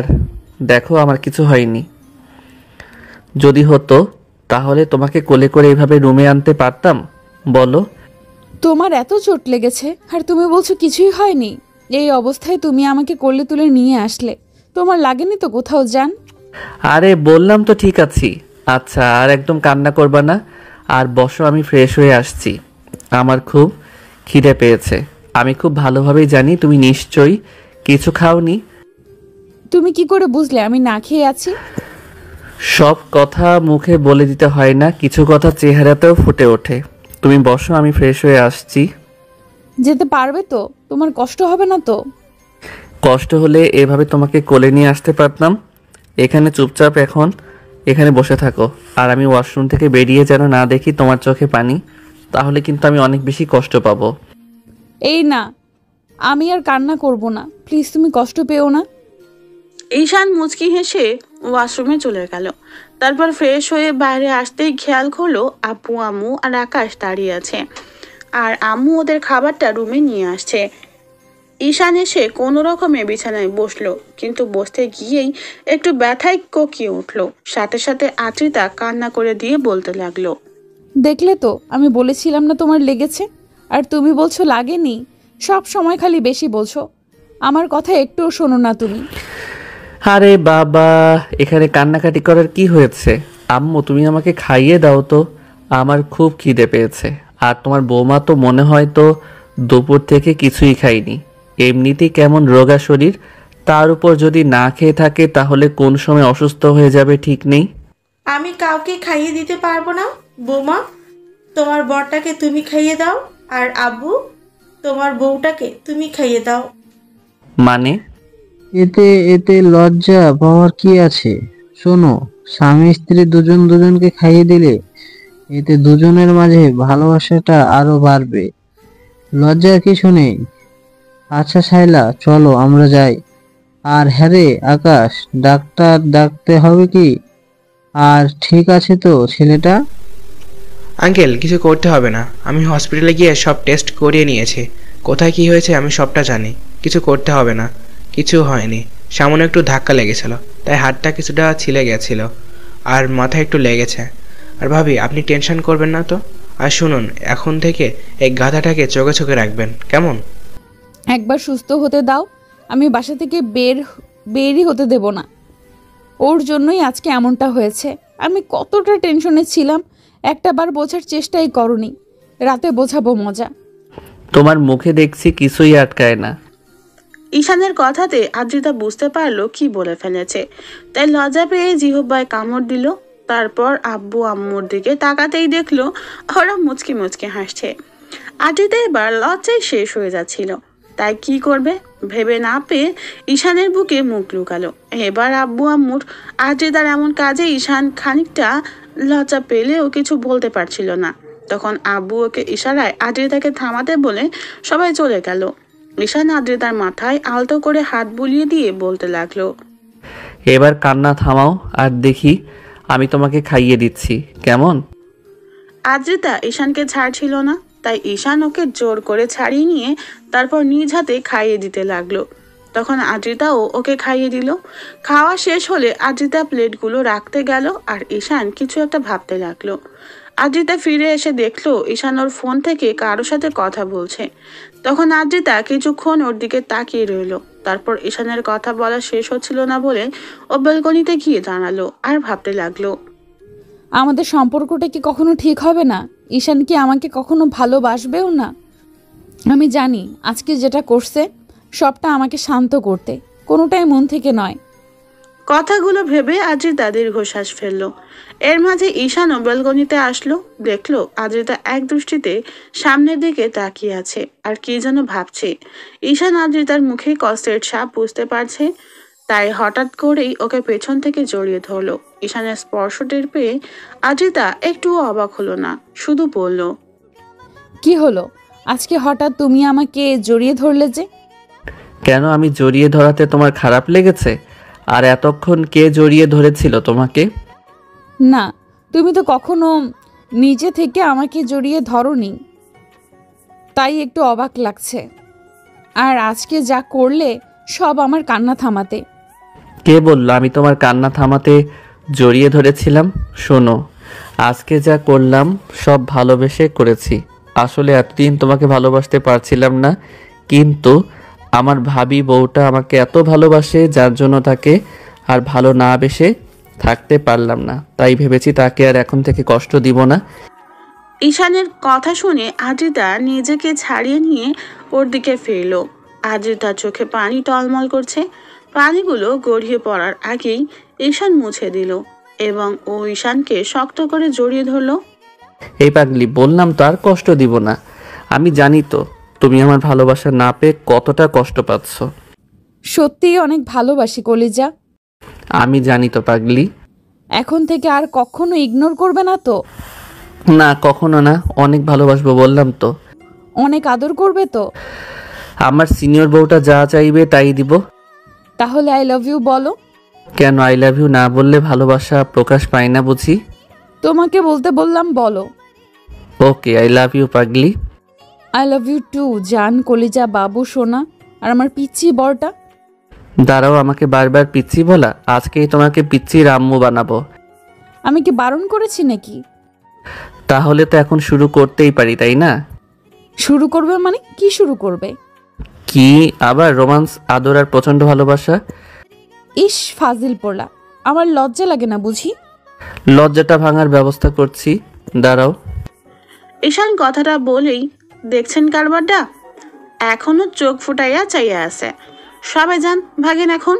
দেখো আমার কিছু হয়নি। যদি হতো তাহলে তোমাকে কোলে করে এভাবে রুমে আনতে পারতাম? বলো। তোমার এত চোট লেগেছে আর তুমি বলছো কিছুই হয়নি? এই অবস্থায় তুমি আমাকে কোলে তুলে নিয়ে আসলে, তোমার লাগেনি তো কোথাও যান? আরে বললাম তো ঠিক আছি। আচ্ছা, আর একদম কান্না করবা না, আর বসো, আমি ফ্রেশ হয়ে আসছি। আমার খুব খিদে পেয়েছে। আমি খুব ভালোভাবেই জানি তুমি নিশ্চয়ই কিছু খাওনি। তুমি কি করে বুঝলে আমি না খেয়ে আছি? সব কথা মুখে বলে দিতে হয় না, কিছু কথা চেহারাতেও ফুটে ওঠে। তুমি বসো, আমি ফ্রেশ হয়ে আসছি। যেতে পারবে তো? তোমার কষ্ট হবে না তো? কষ্ট হলে এভাবে তোমাকে কোলে নিয়ে আসতে পারতাম। এখানে চুপচাপ এখন এখানে বসে থাকো, আর আমি ওয়াশরুম থেকে বেরিয়ে যেন না দেখি তোমার চোখে পানি, তাহলে কিন্তু আমি অনেক বেশি কষ্ট পাবো। এই না, আমি আর কান্না করব না, প্লিজ তুমি কষ্ট পেও না। ঈশান মুচকি হেসে ওয়াশরুমে চলে গেল। তারপর ফ্রেশ হয়ে বাইরে আসতেই খেয়াল করলো আব্বু আম্মু আর আকাশ দাঁড়িয়ে আছে, আর আম্মু ওদের খাবারটা রুমে নিয়ে আসছে। ঈশান এসে কোনো রকমে বিছানায় বসলো, কিন্তু বসতে গিয়েই একটু ব্যথায় কোকিয়ে উঠলো। সাথে সাথে আদ্রিতা কান্না করে দিয়ে বলতে লাগলো, দেখলে তো, আমি বলেছিলাম না তোমার লেগেছে, আর তুমি বলছো লাগেনি। সব সময় খালি বেশি বলছো, আমার কথা একটুও শোনো না তুমি। আরে বাবা, এখানে কান্নাকাটি করার কি হয়েছে? আম্মু, তুমি আমাকে খাইয়ে দাও তো, আমার খুব খিদে পেয়েছে। আর তোমার বৌমা তো মনে হয় তো দুপুর থেকে কিছুই খায়নি, এমনিতেই কেমন রোগা শরীর, তার উপর যদি না খেয়ে থাকে তাহলে কোন সময় অসুস্থ হয়ে যাবে ঠিক নেই। আমি কাউকে খাইয়ে দিতে পারবো না বৌমা। তোমার বরটাকে তুমি খাইয়ে দাও, আর আব্বু তোমার বউটাকে তুমি খাইয়ে দাও। মানে? এতে এতে লজ্জা পাওয়ার কি আছে? শোনো, স্বামী স্ত্রী দুজন দুজনকে খাইয়ে দিলে এতে দুজনের মাঝে ভালোবাসাটা আরো বাড়বে। লজ্জার কিছু নেই। আচ্ছা শাইলা, চলো আমরা যাই। আর হ্যাঁ রে আকাশ, ডাক্তার ডাকতে হবে কি? আর ঠিক আছে তো ছেলেটা? আঙ্কেল, কিছু করতে হবে না, আমি হসপিটালে গিয়ে সব টেস্ট করিয়ে নিয়েছি। কোথায় কি হয়েছে আমি সবটা জানি, কিছু করতে হবে না। কিছু হয়নি, সামনে একটু ধাক্কা লেগেছিল, তাই হাতটা কিছুটা ছিলে গেছিল, আর মাথায় একটু লেগেছে। আর ভাবি, আপনি টেনশন করবেন না তো। আর শুনুন, এখন থেকে এই গাধাটাকে চোখে চোখে রাখবেন, কেমন? একবার সুস্থ হতে দাও, আমি বাসা থেকে বেরই হতে দেব না। ওর জন্যই আজকে এমনটা হয়েছে। আমি কতটা টেনশনে ছিলাম, একটা বার বোঝার চেষ্টাই করনি। রাতে বোঝাবো মজা। তোমার মুখে দেখছি কিছুই আটকায় না। ঈশানের কথাতে আদ্রিতা বুঝতে পারলো কি বলে ফেলেছে, তাই লজ্জা পেয়ে জিহ্বায় কামড় দিল। তারপর আব্বু আম্মুর দিকে তাকাতেই দেখলো ওরা মুচকি মুচকি হাসছে। আদ্রিতা এবার লজ্জায় শেষ হয়ে যাচ্ছিল, তাই কি করবে ভেবে না পেয়ে ঈশানের বুকে মুখ লুকালো। এবার আব্বু আম্মুর আদ্রিতার এমন কাজে ঈশান খানিকটা লজ্জা পেলেও কিছু বলতে পারছিল না। তখন আব্বু ওকে ইশারায় আদ্রিতাকে থামাতে বলে সবাই চলে গেল। ঈশান আদ্রিতার মাথায় আলতো করে হাত বুলিয়ে দিয়ে বলতে লাগলো, এবার কান্না থামাও, আর দেখি আমি তোমাকে খাইয়ে দিচ্ছি, কেমন? আদ্রিতা ঈশানকে ছাড়ছিল না, তাই ঈশান ওকে জোর করে ছাড়িয়ে নিয়ে তারপর নিজ হাতে খাইয়ে দিতে লাগলো। তখন আদ্রিতাও ওকে খাইয়ে দিল। খাওয়া শেষ হলে আদ্রিতা প্লেটগুলো রাখতে গেল, আর ঈশান কিছু একটা ভাবতে লাগলো। আদ্রিতা ফিরে এসে দেখলো ঈশান ওর ফোন থেকে কারোর সাথে কথা বলছে। তখন আদ্রিতা কিছুক্ষণ ওর দিকে তাকিয়ে রইল। তারপর ঈশানের কথা বলা শেষ হচ্ছিল না বলে ও ব্যালকনিতে গিয়ে দাঁড়ালো আর ভাবতে লাগলো, আমাদের সম্পর্কটা কি কখনো ঠিক হবে না? ঈশান কি আমাকে কখনো ভালোবাসবেও না? আমি জানি আজকে যেটা করছে সবটা আমাকে শান্ত করতে, কোনোটাই মন থেকে নয়। কথাগুলো ভেবে আদ্রিতা দীর্ঘশ্বাস ফেললো। এর মাঝে ঈশানও ব্যালকনিতে আসলো। দেখলো আদ্রিতা এক দৃষ্টিতে সামনের দিকে তাকিয়ে আছে আর কি যেন ভাবছে। ঈশান আদ্রিতার মুখে কষ্টের ছাপ বুঝতে পারছে, তাই হঠাৎ করেই ওকে পেছন থেকে জড়িয়ে ধরলো। ঈশানের স্পর্শ টের পেয়ে আদ্রিতা একটুও অবাক হলো না, শুধু বলল, কি হলো আজকে হঠাৎ তুমি আমাকে জড়িয়ে ধরলে যে? কেন আমি জড়িয়ে ধরাতে তোমার খারাপ লেগেছে? আর এতক্ষণ কে জড়িয়ে ধরেছিল তোমাকে? না, তুমি তো কখনো নিজে থেকে আমাকে জড়িয়ে ধরোনি, তাই একটু অবাক লাগছে। আর আজকে যা করলে সব আমার কান্না থামাতে। কে বললো আমি তোমার কান্না থামাতে জড়িয়ে ধরেছিলাম? শোনো, আজকে যা করলাম সব ভালোবেসে করেছি। আসলে এতদিন তোমাকে ভালোবাসতে পারছিলাম না, কিন্তু আমার ভাবি বউটা আমাকে এত ভালোবাসে যার জন্য তাকে আর ভালো না বেসে থাকতে পারলাম না। তাই ভেবেছি তাকে আর এখন থেকে কষ্ট দিব না। ঈশানের কথা শুনে আদ্রিতা নিজেকে ছাড়িয়ে নিয়ে ওর দিকে ফিরলো। আদ্রিতার চোখে পানি টলমল করছে। পানিগুলো গড়িয়ে পড়ার আগেই ঈশান মুছে দিল এবং ও ঈশানকে শক্ত করে জড়িয়ে ধরলো। এই পাগলি, বললাম তো আর কষ্ট দিব না। আমি জানি তো তুমি আমার ভালোবাসা না পেয়ে কতটা কষ্ট পাচ্ছ। সত্যিই অনেক ভালোবাসি কলিজা। আমি জানি তো পাগলি। এখন থেকে আর কখনো ইগনোর করবে না তো? না, কখনো না। অনেক ভালোবাসবো বললাম তো। অনেক আদর করবে তো? আমার সিনিয়র বউটা যা চাইবে তাই দিব। তাহলে আই লাভ ইউ বলো। কেন আই লাভ ইউ না বললে ভালোবাসা প্রকাশ পায় না বুঝি? তোমাকে বলতে বললাম, বলো। ওকে, আই লাভ ইউ পাগলি। আই লাভ ইউ টু জান, কলিজা, বাবু, সোনা আর আমার পিচ্চি বরটা। দাঁড়াও, আমাকে বারবার পিচ্ছি বলা? আজকেই তোমাকে পিচ্চির আম্মু বানাবো। আমি কি বারণ করেছি নাকি? তাহলে তো এখন শুরু করতেই পারি, তাই না? শুরু করবে মানে কি শুরু করবে? কি আবার রোমান্স, আদর আর প্রচন্ড ভালোবাসা? ইস ফাজিল পোলা, আমার লজ্জা লাগে না বুঝি? লজ্জাটা ভাঙার ব্যবস্থা করছি, দাঁড়াও। ঈশান কথাটা বলেই দেখছেন কারবারটা এখনো চোখ ফুটাইয়া চাইয়া আছে। সবাই যান, ভাগেন এখন।